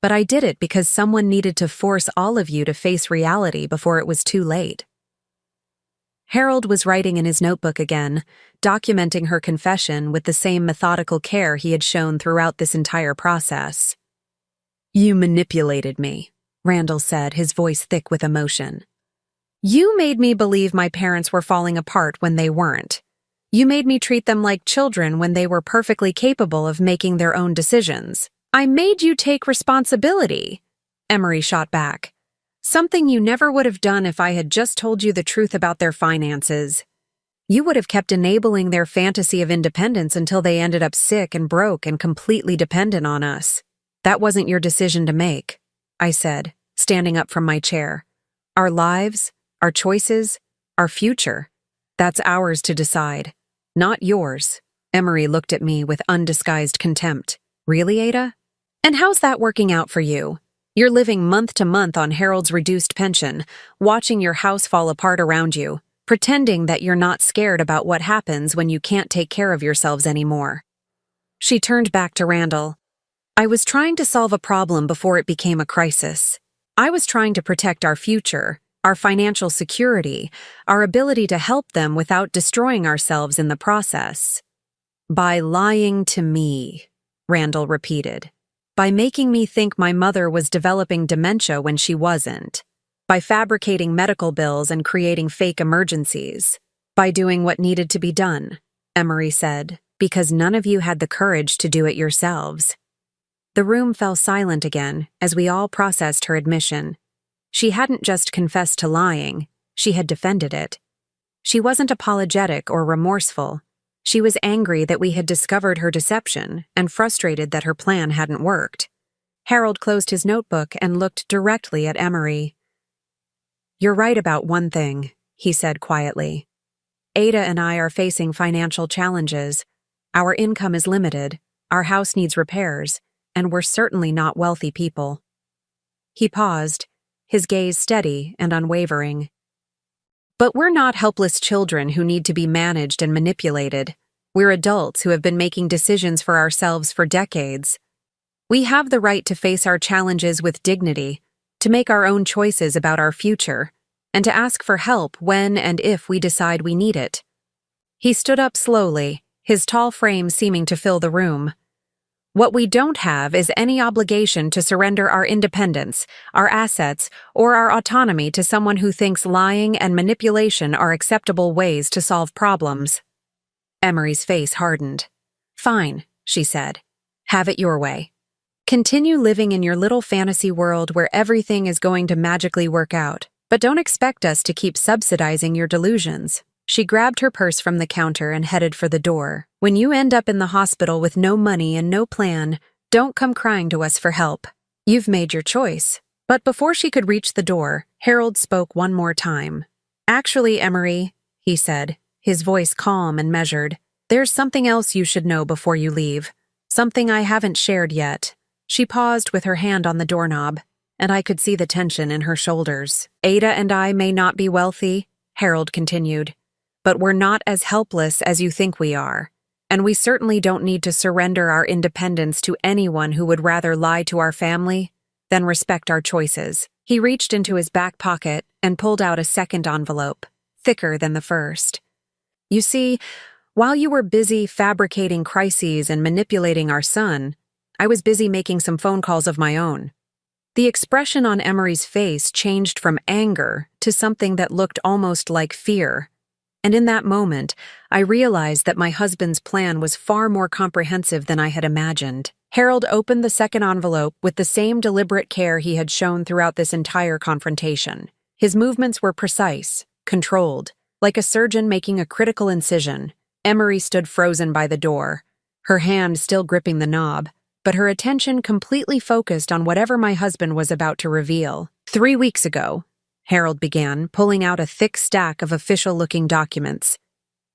But I did it because someone needed to force all of you to face reality before it was too late." Harold was writing in his notebook again, documenting her confession with the same methodical care he had shown throughout this entire process. "You manipulated me," Randall said, his voice thick with emotion. "You made me believe my parents were falling apart when they weren't. You made me treat them like children when they were perfectly capable of making their own decisions. I made you take responsibility," Emery shot back. "Something you never would have done if I had just told you the truth about their finances. You would have kept enabling their fantasy of independence until they ended up sick and broke and completely dependent on us. That wasn't your decision to make," I said, standing up from my chair. "Our lives, our choices, our future, that's ours to decide, not yours." Emery looked at me with undisguised contempt. "Really, Ada? And how's that working out for you? You're living month to month on Harold's reduced pension, watching your house fall apart around you, pretending that you're not scared about what happens when you can't take care of yourselves anymore." She turned back to Randall. "I was trying to solve a problem before it became a crisis. I was trying to protect our future, our financial security, our ability to help them without destroying ourselves in the process." "By lying to me," Randall repeated. "By making me think my mother was developing dementia when she wasn't. By fabricating medical bills and creating fake emergencies. By doing what needed to be done," Emery said, "because none of you had the courage to do it yourselves." The room fell silent again as we all processed her admission. She hadn't just confessed to lying, she had defended it. She wasn't apologetic or remorseful. She was angry that we had discovered her deception and frustrated that her plan hadn't worked. Harold closed his notebook and looked directly at Emery. "You're right about one thing," he said quietly. "Ada and I are facing financial challenges. Our income is limited, our house needs repairs, and we're certainly not wealthy people." He paused, his gaze steady and unwavering. "But we're not helpless children who need to be managed and manipulated. We're adults who have been making decisions for ourselves for decades. We have the right to face our challenges with dignity, to make our own choices about our future, and to ask for help when and if we decide we need it." He stood up slowly, his tall frame seeming to fill the room. "What we don't have is any obligation to surrender our independence, our assets, or our autonomy to someone who thinks lying and manipulation are acceptable ways to solve problems." Emery's face hardened. "Fine," she said. "Have it your way. Continue living in your little fantasy world where everything is going to magically work out, but don't expect us to keep subsidizing your delusions." She grabbed her purse from the counter and headed for the door. "When you end up in the hospital with no money and no plan, don't come crying to us for help. You've made your choice." But before she could reach the door, Harold spoke one more time. "Actually, Emery," he said, his voice calm and measured, "there's something else you should know before you leave. Something I haven't shared yet." She paused with her hand on the doorknob, and I could see the tension in her shoulders. "Ada and I may not be wealthy," Harold continued, "but we're not as helpless as you think we are. And we certainly don't need to surrender our independence to anyone who would rather lie to our family than respect our choices. He reached into his back pocket and pulled out a second envelope, thicker than the first. You see, while you were busy fabricating crises and manipulating our son, I was busy making some phone calls of my own. The expression on Emery's face changed from anger to something that looked almost like fear. And in that moment, I realized that my husband's plan was far more comprehensive than I had imagined. Harold opened the second envelope with the same deliberate care he had shown throughout this entire confrontation. His movements were precise, controlled, like a surgeon making a critical incision. Emery stood frozen by the door, her hand still gripping the knob, but her attention completely focused on whatever my husband was about to reveal. 3 weeks ago, Harold began, pulling out a thick stack of official-looking documents.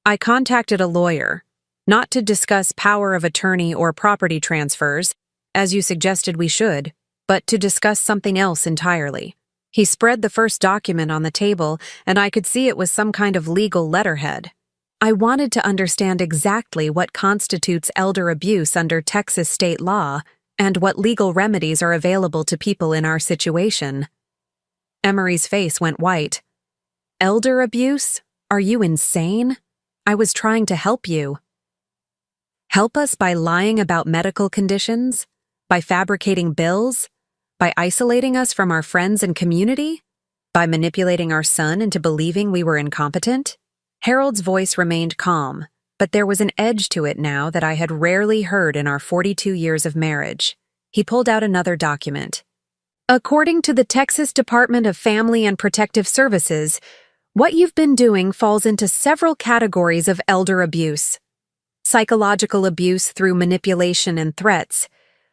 I contacted a lawyer, not to discuss power of attorney or property transfers, as you suggested we should, but to discuss something else entirely. He spread the first document on the table, and I could see it was some kind of legal letterhead. I wanted to understand exactly what constitutes elder abuse under Texas state law and what legal remedies are available to people in our situation. Emery's face went white. Elder abuse? Are you insane? I was trying to help you. Help us by lying about medical conditions? By fabricating bills? By isolating us from our friends and community? By manipulating our son into believing we were incompetent? Harold's voice remained calm, but there was an edge to it now that I had rarely heard in our 42 years of marriage. He pulled out another document. According to the Texas Department of Family and Protective Services, what you've been doing falls into several categories of elder abuse. Psychological abuse through manipulation and threats,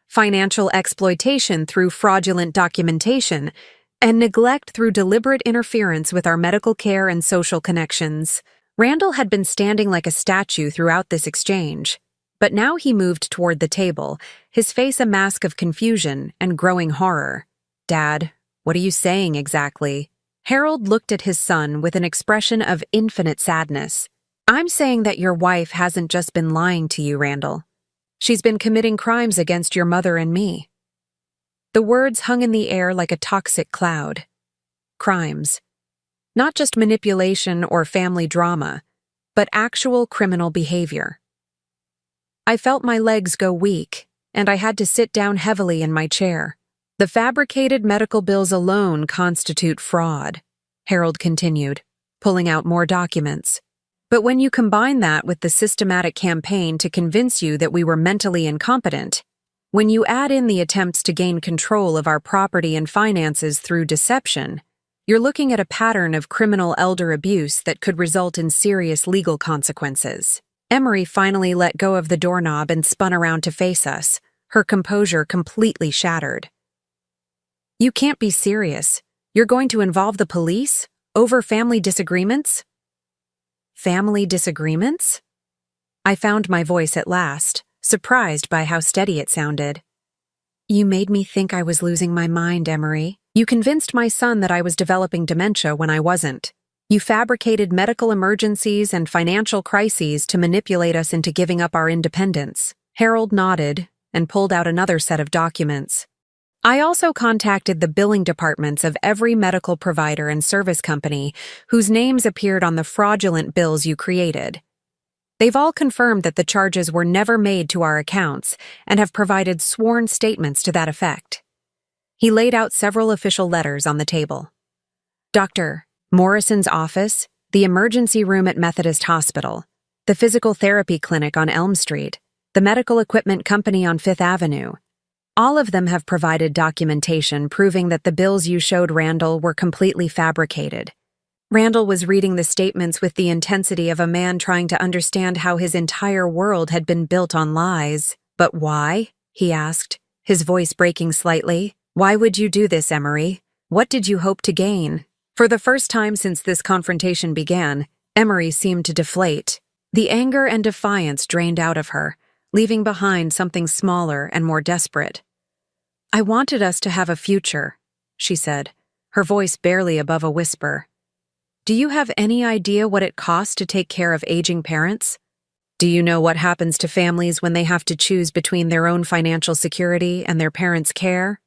financial exploitation through fraudulent documentation, and neglect through deliberate interference with our medical care and social connections. Randall had been standing like a statue throughout this exchange, but now he moved toward the table, his face a mask of confusion and growing horror. Dad, what are you saying exactly? Harold looked at his son with an expression of infinite sadness. I'm saying that your wife hasn't just been lying to you, Randall. She's been committing crimes against your mother and me. The words hung in the air like a toxic cloud. Crimes. Not just manipulation or family drama, but actual criminal behavior. I felt my legs go weak, and I had to sit down heavily in my chair. The fabricated medical bills alone constitute fraud, Harold continued, pulling out more documents. But when you combine that with the systematic campaign to convince you that we were mentally incompetent, when you add in the attempts to gain control of our property and finances through deception, you're looking at a pattern of criminal elder abuse that could result in serious legal consequences. Emery finally let go of the doorknob and spun around to face us, her composure completely shattered. You can't be serious. You're going to involve the police? Over family disagreements? Family disagreements? I found my voice at last, surprised by how steady it sounded. You made me think I was losing my mind, Emery. You convinced my son that I was developing dementia when I wasn't. You fabricated medical emergencies and financial crises to manipulate us into giving up our independence. Harold nodded and pulled out another set of documents. I also contacted the billing departments of every medical provider and service company whose names appeared on the fraudulent bills you created. They've all confirmed that the charges were never made to our accounts and have provided sworn statements to that effect. He laid out several official letters on the table. Dr. Morrison's office, the emergency room at Methodist Hospital, the physical therapy clinic on Elm Street, the medical equipment company on Fifth Avenue. All of them have provided documentation proving that the bills you showed Randall were completely fabricated. Randall was reading the statements with the intensity of a man trying to understand how his entire world had been built on lies. But why? He asked, his voice breaking slightly. Why would you do this, Emery? What did you hope to gain? For the first time since this confrontation began, Emery seemed to deflate. The anger and defiance drained out of her, leaving behind something smaller and more desperate. I wanted us to have a future, she said, her voice barely above a whisper. Do you have any idea what it costs to take care of aging parents? Do you know what happens to families when they have to choose between their own financial security and their parents' care?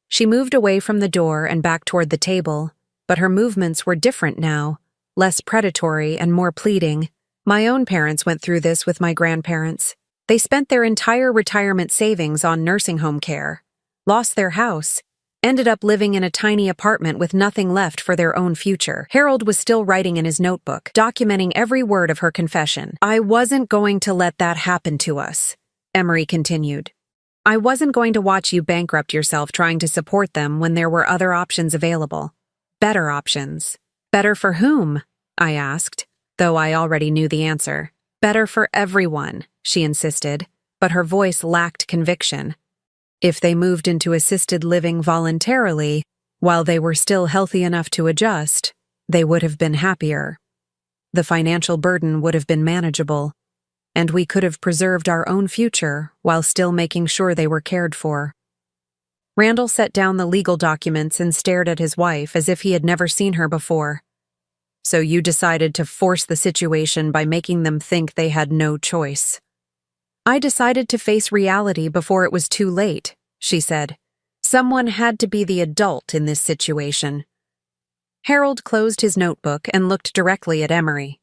She moved away from the door and back toward the table, but her movements were different now, less predatory and more pleading. My own parents went through this with my grandparents. They spent their entire retirement savings on nursing home care, lost their house, ended up living in a tiny apartment with nothing left for their own future. Harold was still writing in his notebook, documenting every word of her confession. I wasn't going to let that happen to us, Emery continued. I wasn't going to watch you bankrupt yourself trying to support them when there were other options available. Better options. Better for whom? I asked, though I already knew the answer. Better for everyone, she insisted, but her voice lacked conviction. If they moved into assisted living voluntarily, while they were still healthy enough to adjust, they would have been happier. The financial burden would have been manageable, and we could have preserved our own future while still making sure they were cared for. Randall set down the legal documents and stared at his wife as if he had never seen her before. So you decided to force the situation by making them think they had no choice. I decided to face reality before it was too late, she said. Someone had to be the adult in this situation. Harold closed his notebook and looked directly at Emery.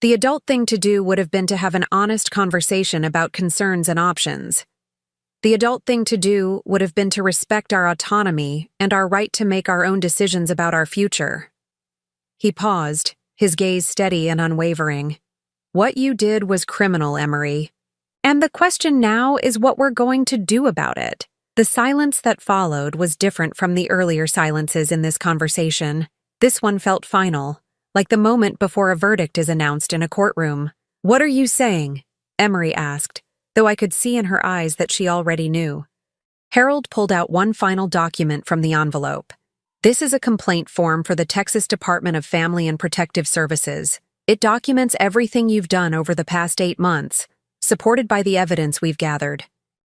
The adult thing to do would have been to have an honest conversation about concerns and options. The adult thing to do would have been to respect our autonomy and our right to make our own decisions about our future. He paused, his gaze steady and unwavering. What you did was criminal, Emery. And the question now is what we're going to do about it. The silence that followed was different from the earlier silences in this conversation. This one felt final, like the moment before a verdict is announced in a courtroom. What are you saying? Emery asked, though I could see in her eyes that she already knew. Harold pulled out one final document from the envelope. This is a complaint form for the Texas Department of Family and Protective Services. It documents everything you've done over the past 8 months, supported by the evidence we've gathered.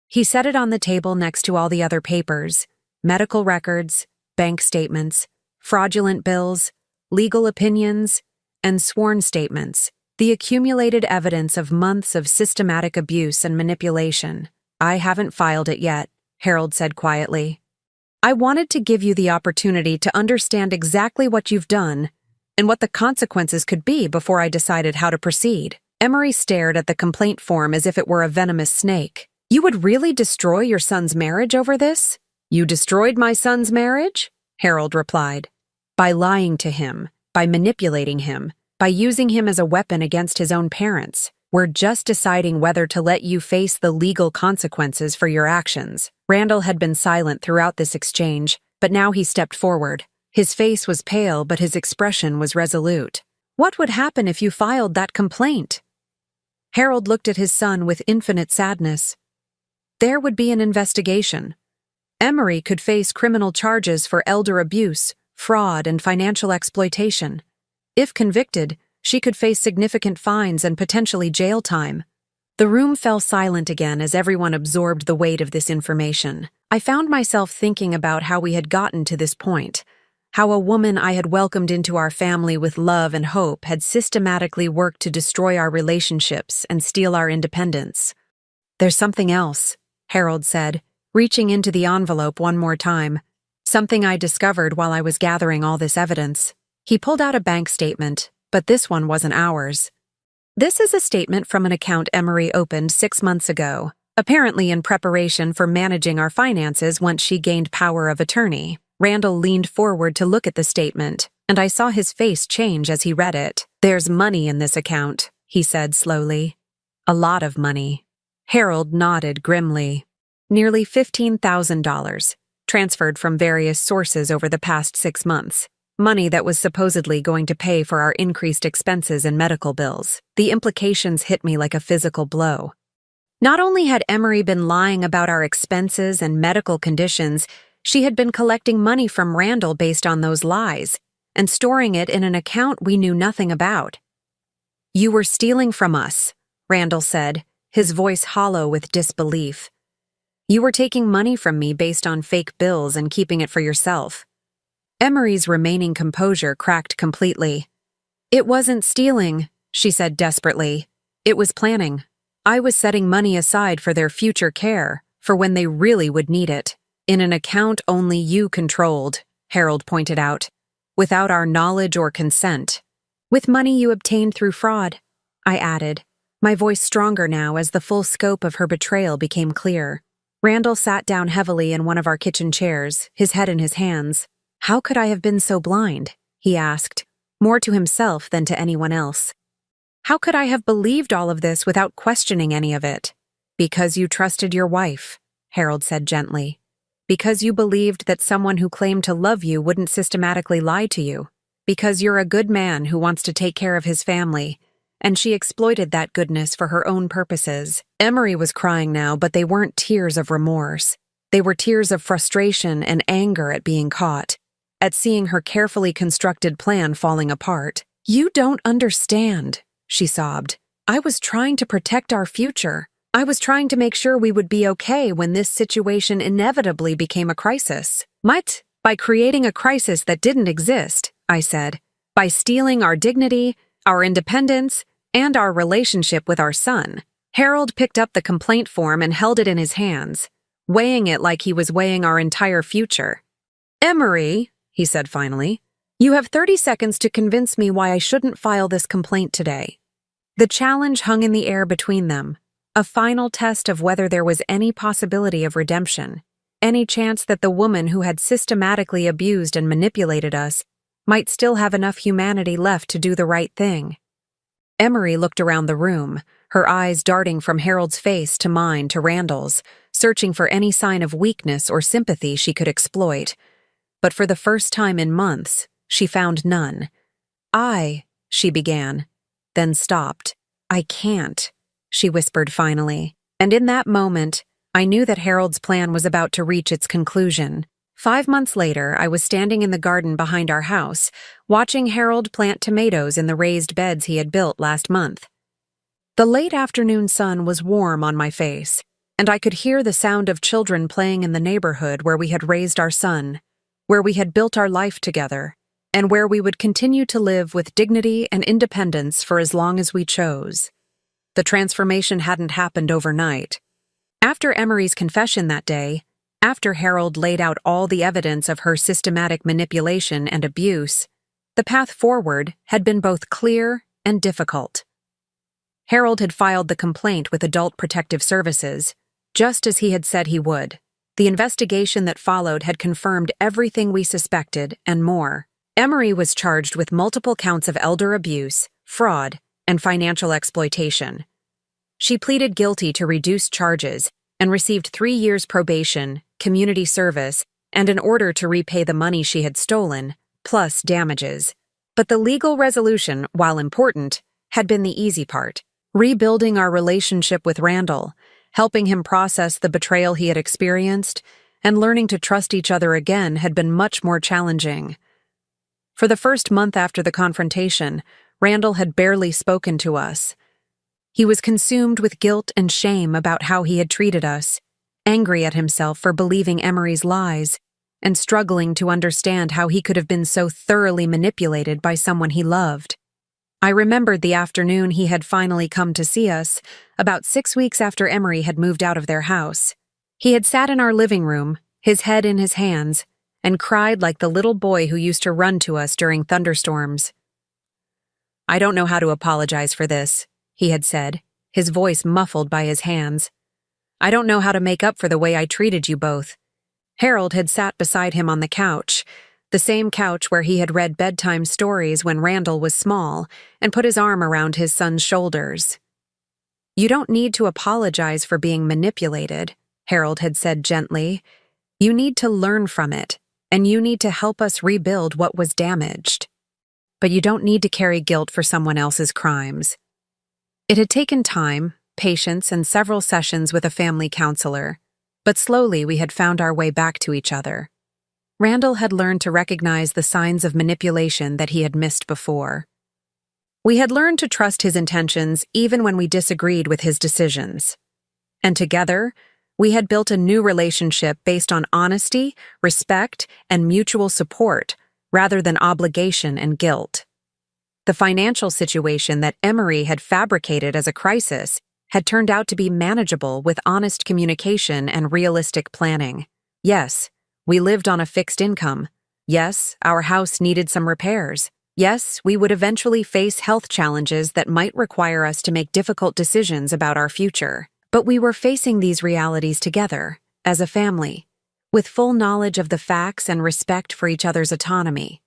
He set it on the table next to all the other papers, medical records, bank statements, fraudulent bills, legal opinions, and sworn statements, the accumulated evidence of months of systematic abuse and manipulation. I haven't filed it yet, Harold said quietly. I wanted to give you the opportunity to understand exactly what you've done and what the consequences could be before I decided how to proceed. Emery stared at the complaint form as if it were a venomous snake. You would really destroy your son's marriage over this? You destroyed my son's marriage? Harold replied. By lying to him, by manipulating him, by using him as a weapon against his own parents. We're just deciding whether to let you face the legal consequences for your actions. Randall had been silent throughout this exchange, but now he stepped forward. His face was pale, but his expression was resolute. What would happen if you filed that complaint? Harold looked at his son with infinite sadness. There would be an investigation. Emery could face criminal charges for elder abuse, fraud, and financial exploitation. If convicted, she could face significant fines and potentially jail time. The room fell silent again as everyone absorbed the weight of this information. I found myself thinking about how we had gotten to this point, how a woman I had welcomed into our family with love and hope had systematically worked to destroy our relationships and steal our independence. There's something else, Harold said, reaching into the envelope one more time. Something I discovered while I was gathering all this evidence. He pulled out a bank statement, but this one wasn't ours. This is a statement from an account Emery opened 6 months ago, apparently in preparation for managing our finances once she gained power of attorney. Randall leaned forward to look at the statement, and I saw his face change as he read it. There's money in this account, he said slowly. A lot of money. Harold nodded grimly. Nearly $15,000, transferred from various sources over the past 6 months. Money that was supposedly going to pay for our increased expenses and medical bills. The implications hit me like a physical blow. Not only had Emery been lying about our expenses and medical conditions, she had been collecting money from Randall based on those lies, and storing it in an account we knew nothing about. You were stealing from us, Randall said, his voice hollow with disbelief. You were taking money from me based on fake bills and keeping it for yourself. Emery's remaining composure cracked completely. It wasn't stealing, she said desperately. It was planning. I was setting money aside for their future care, for when they really would need it. In an account only you controlled, Harold pointed out, without our knowledge or consent. With money you obtained through fraud, I added, my voice stronger now as the full scope of her betrayal became clear. Randall sat down heavily in one of our kitchen chairs, his head in his hands. How could I have been so blind? He asked, more to himself than to anyone else. How could I have believed all of this without questioning any of it? Because you trusted your wife, Harold said gently. Because you believed that someone who claimed to love you wouldn't systematically lie to you. Because you're a good man who wants to take care of his family, and she exploited that goodness for her own purposes. Emery was crying now, but they weren't tears of remorse. They were tears of frustration and anger at being caught, at seeing her carefully constructed plan falling apart. You don't understand, she sobbed. I was trying to protect our future. I was trying to make sure we would be okay when this situation inevitably became a crisis. What? By creating a crisis that didn't exist, I said. By stealing our dignity, our independence, and our relationship with our son. Harold picked up the complaint form and held it in his hands, weighing it like he was weighing our entire future. Emery, he said finally, you have 30 seconds to convince me why I shouldn't file this complaint today. The challenge hung in the air between them, a final test of whether there was any possibility of redemption, any chance that the woman who had systematically abused and manipulated us might still have enough humanity left to do the right thing. Emery looked around the room, her eyes darting from Harold's face to mine to Randall's, searching for any sign of weakness or sympathy she could exploit. But for the first time in months, she found none. She began, then stopped. I can't, she whispered finally. And in that moment, I knew that Harold's plan was about to reach its conclusion. 5 months later, I was standing in the garden behind our house, watching Harold plant tomatoes in the raised beds he had built last month. The late afternoon sun was warm on my face, and I could hear the sound of children playing in the neighborhood where we had raised our son, where we had built our life together, and where we would continue to live with dignity and independence for as long as we chose. The transformation hadn't happened overnight. After Emery's confession that day, after Harold laid out all the evidence of her systematic manipulation and abuse, the path forward had been both clear and difficult. Harold had filed the complaint with Adult Protective Services, just as he had said he would. The investigation that followed had confirmed everything we suspected and more. Emery was charged with multiple counts of elder abuse, fraud, and financial exploitation. She pleaded guilty to reduced charges and received 3 years probation, community service, and an order to repay the money she had stolen, plus damages. But the legal resolution, while important, had been the easy part. Rebuilding our relationship with Randall, helping him process the betrayal he had experienced, and learning to trust each other again had been much more challenging. For the first month after the confrontation, Randall had barely spoken to us. He was consumed with guilt and shame about how he had treated us, angry at himself for believing Emery's lies, and struggling to understand how he could have been so thoroughly manipulated by someone he loved. I remembered the afternoon he had finally come to see us, about 6 weeks after Emery had moved out of their house. He had sat in our living room, his head in his hands, and cried like the little boy who used to run to us during thunderstorms. I don't know how to apologize for this, he had said, his voice muffled by his hands. I don't know how to make up for the way I treated you both. Harold had sat beside him on the couch, the same couch where he had read bedtime stories when Randall was small, and put his arm around his son's shoulders. You don't need to apologize for being manipulated, Harold had said gently. You need to learn from it, and you need to help us rebuild what was damaged. But you don't need to carry guilt for someone else's crimes. It had taken time, patience, and several sessions with a family counselor, but slowly we had found our way back to each other. Randall had learned to recognize the signs of manipulation that he had missed before. We had learned to trust his intentions even when we disagreed with his decisions. And together, we had built a new relationship based on honesty, respect, and mutual support, rather than obligation and guilt. The financial situation that Emery had fabricated as a crisis had turned out to be manageable with honest communication and realistic planning. Yes, we lived on a fixed income. Yes, our house needed some repairs. Yes, we would eventually face health challenges that might require us to make difficult decisions about our future. But we were facing these realities together, as a family, with full knowledge of the facts and respect for each other's autonomy.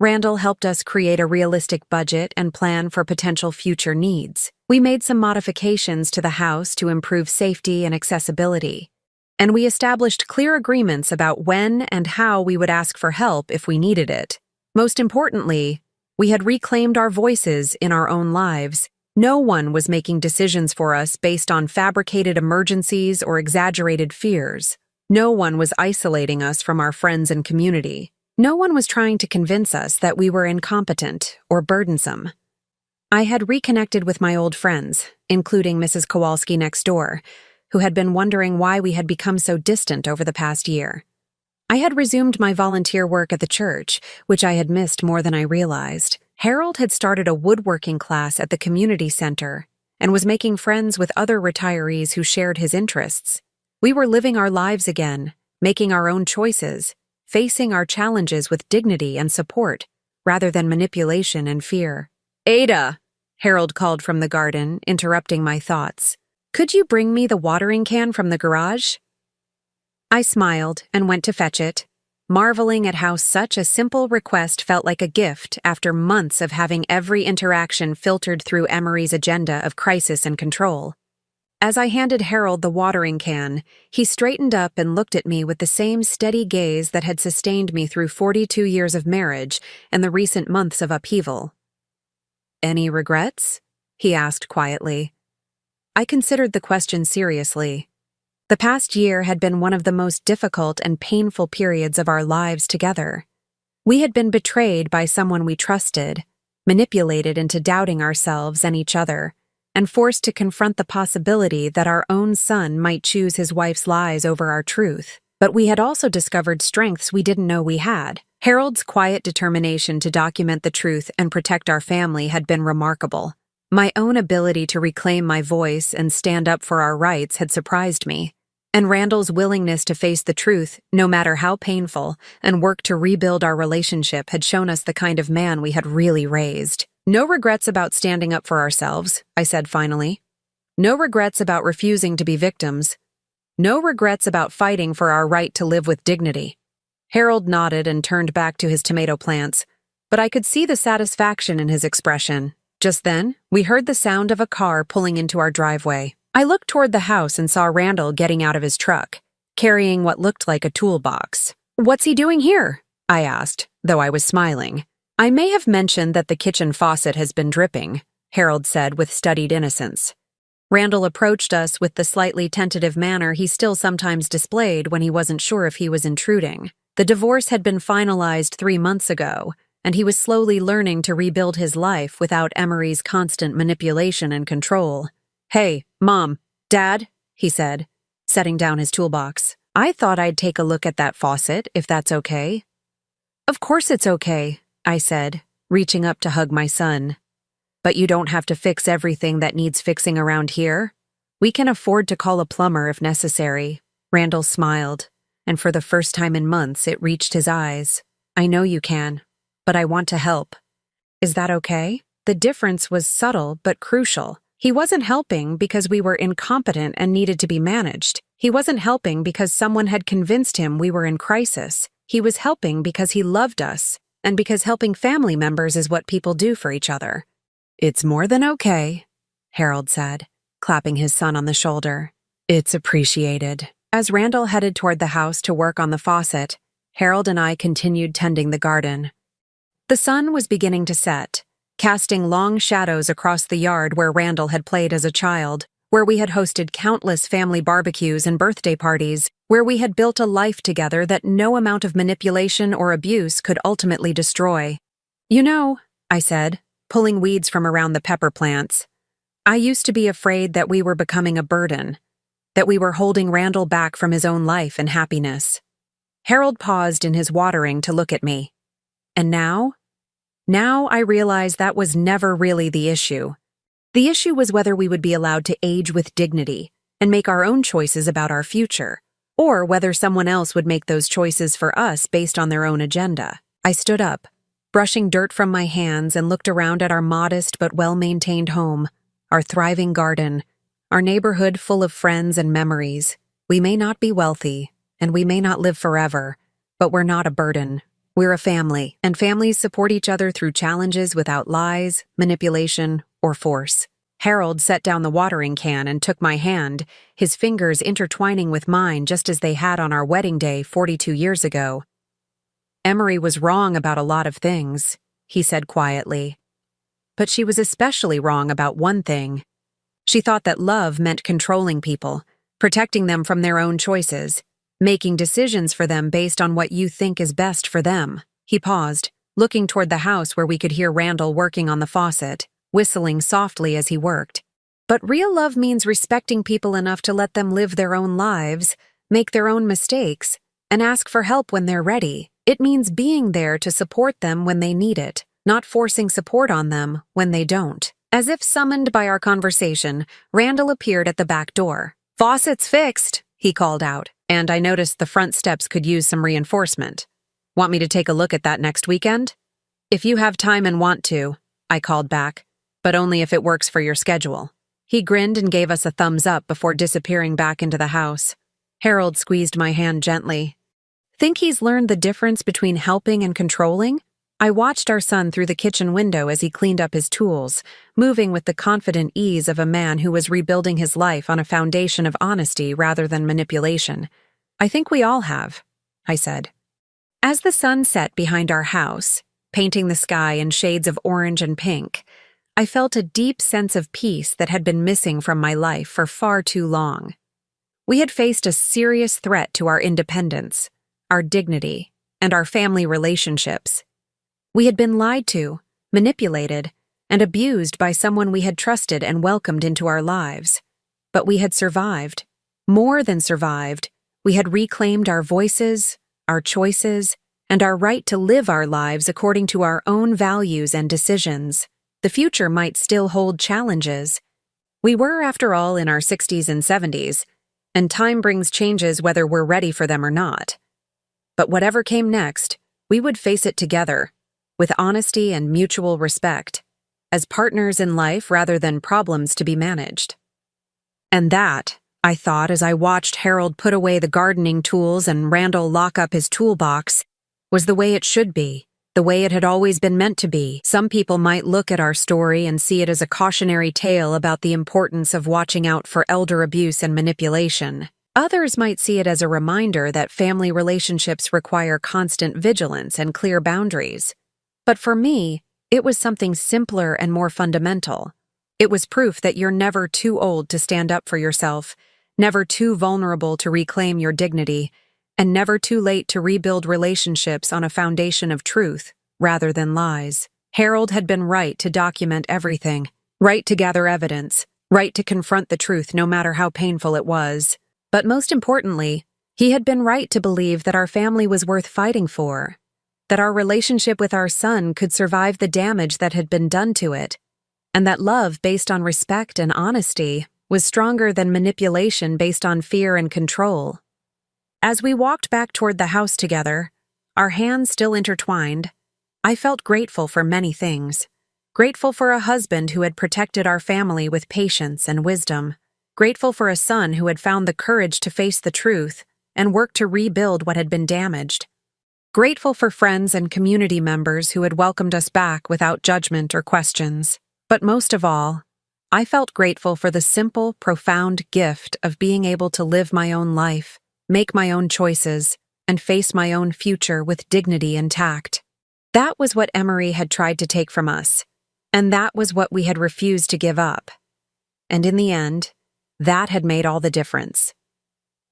Randall helped us create a realistic budget and plan for potential future needs. We made some modifications to the house to improve safety and accessibility, and we established clear agreements about when and how we would ask for help if we needed it. Most importantly, we had reclaimed our voices in our own lives. No one was making decisions for us based on fabricated emergencies or exaggerated fears. No one was isolating us from our friends and community. No one was trying to convince us that we were incompetent or burdensome. I had reconnected with my old friends, including Mrs. Kowalski next door, who had been wondering why we had become so distant over the past year. I had resumed my volunteer work at the church, which I had missed more than I realized. Harold had started a woodworking class at the community center and was making friends with other retirees who shared his interests. We were living our lives again, making our own choices, facing our challenges with dignity and support, rather than manipulation and fear. "Ada," Harold called from the garden, interrupting my thoughts. "Could you bring me the watering can from the garage?" I smiled and went to fetch it, marveling at how such a simple request felt like a gift after months of having every interaction filtered through Emery's agenda of crisis and control. As I handed Harold the watering can, he straightened up and looked at me with the same steady gaze that had sustained me through 42 years of marriage and the recent months of upheaval. "Any regrets?" he asked quietly. I considered the question seriously. The past year had been one of the most difficult and painful periods of our lives together. We had been betrayed by someone we trusted, manipulated into doubting ourselves and each other, and forced to confront the possibility that our own son might choose his wife's lies over our truth. But we had also discovered strengths we didn't know we had. Harold's quiet determination to document the truth and protect our family had been remarkable. My own ability to reclaim my voice and stand up for our rights had surprised me. And Randall's willingness to face the truth, no matter how painful, and work to rebuild our relationship had shown us the kind of man we had really raised. "No regrets about standing up for ourselves," I said finally. "No regrets about refusing to be victims. No regrets about fighting for our right to live with dignity." Harold nodded and turned back to his tomato plants, but I could see the satisfaction in his expression. Just then, we heard the sound of a car pulling into our driveway. I looked toward the house and saw Randall getting out of his truck, carrying what looked like a toolbox. "What's he doing here?" I asked, though I was smiling. "I may have mentioned that the kitchen faucet has been dripping," Harold said with studied innocence. Randall approached us with the slightly tentative manner he still sometimes displayed when he wasn't sure if he was intruding. The divorce had been finalized 3 months ago, and he was slowly learning to rebuild his life without Emery's constant manipulation and control. "Hey, Mom, Dad," he said, setting down his toolbox. "I thought I'd take a look at that faucet, if that's okay." "Of course it's okay," I said, reaching up to hug my son. "But you don't have to fix everything that needs fixing around here. We can afford to call a plumber if necessary." Randall smiled, and for the first time in months it reached his eyes. "I know you can, but I want to help." "Is that okay?" The difference was subtle but crucial. He wasn't helping because we were incompetent and needed to be managed. He wasn't helping because someone had convinced him we were in crisis. He was helping because he loved us, and because helping family members is what people do for each other. "It's more than okay," Harold said, clapping his son on the shoulder. "It's appreciated." As Randall headed toward the house to work on the faucet, Harold and I continued tending the garden. The sun was beginning to set, casting long shadows across the yard where Randall had played as a child, where we had hosted countless family barbecues and birthday parties, where we had built a life together that no amount of manipulation or abuse could ultimately destroy. "You know," I said, pulling weeds from around the pepper plants, "I used to be afraid that we were becoming a burden, that we were holding Randall back from his own life and happiness." Harold paused in his watering to look at me. "And now?" Now I realize that was never really the issue. The issue was whether we would be allowed to age with dignity and make our own choices about our future, or whether someone else would make those choices for us based on their own agenda. I stood up, brushing dirt from my hands, and looked around at our modest but well-maintained home, our thriving garden, our neighborhood full of friends and memories. We may not be wealthy, and we may not live forever, but we're not a burden. We're a family, and families support each other through challenges without lies, manipulation, or force. Harold set down the watering can and took my hand, his fingers intertwining with mine just as they had on our wedding day 42 years ago. Emery was wrong about a lot of things, he said quietly. But she was especially wrong about one thing. She thought that love meant controlling people, protecting them from their own choices, making decisions for them based on what you think is best for them. He paused, looking toward the house where we could hear Randall working on the faucet, whistling softly as he worked. But real love means respecting people enough to let them live their own lives, make their own mistakes, and ask for help when they're ready. It means being there to support them when they need it, not forcing support on them when they don't. As if summoned by our conversation, Randall appeared at the back door. "Faucet's fixed," he called out, and I noticed the front steps could use some reinforcement. "Want me to take a look at that next weekend?" "If you have time and want to," I called back, "but only if it works for your schedule." He grinned and gave us a thumbs up before disappearing back into the house. Harold squeezed my hand gently. "Think he's learned the difference between helping and controlling?" I watched our son through the kitchen window as he cleaned up his tools, moving with the confident ease of a man who was rebuilding his life on a foundation of honesty rather than manipulation. "I think we all have," I said. As the sun set behind our house, painting the sky in shades of orange and pink, I felt a deep sense of peace that had been missing from my life for far too long. We had faced a serious threat to our independence, our dignity, and our family relationships. We had been lied to, manipulated, and abused by someone we had trusted and welcomed into our lives. But we had survived. More than survived, we had reclaimed our voices, our choices, and our right to live our lives according to our own values and decisions. The future might still hold challenges. We were, after all, in our 60s and 70s, and time brings changes whether we're ready for them or not. But whatever came next, we would face it together, with honesty and mutual respect, as partners in life rather than problems to be managed. And that, I thought as I watched Harold put away the gardening tools and Randall lock up his toolbox, was the way it should be, the way it had always been meant to be. Some people might look at our story and see it as a cautionary tale about the importance of watching out for elder abuse and manipulation. Others might see it as a reminder that family relationships require constant vigilance and clear boundaries. But for me, it was something simpler and more fundamental. It was proof that you're never too old to stand up for yourself, never too vulnerable to reclaim your dignity, and never too late to rebuild relationships on a foundation of truth rather than lies. Harold had been right to document everything, right to gather evidence, right to confront the truth no matter how painful it was. But most importantly, he had been right to believe that our family was worth fighting for, that our relationship with our son could survive the damage that had been done to it, and that love based on respect and honesty was stronger than manipulation based on fear and control. As we walked back toward the house together, our hands still intertwined, I felt grateful for many things. Grateful for a husband who had protected our family with patience and wisdom. Grateful for a son who had found the courage to face the truth and work to rebuild what had been damaged. Grateful for friends and community members who had welcomed us back without judgment or questions. But most of all, I felt grateful for the simple, profound gift of being able to live my own life, make my own choices, and face my own future with dignity and tact. That was what Emery had tried to take from us, and that was what we had refused to give up. And in the end, that had made all the difference.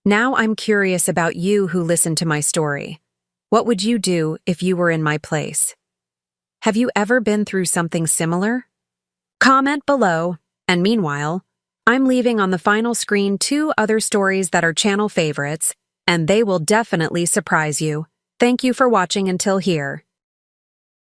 Now I'm curious about you who listened to my story. What would you do if you were in my place? Have you ever been through something similar? Comment below, and meanwhile, I'm leaving on the final screen 2 other stories that are channel favorites, and they will definitely surprise you. Thank you for watching until here.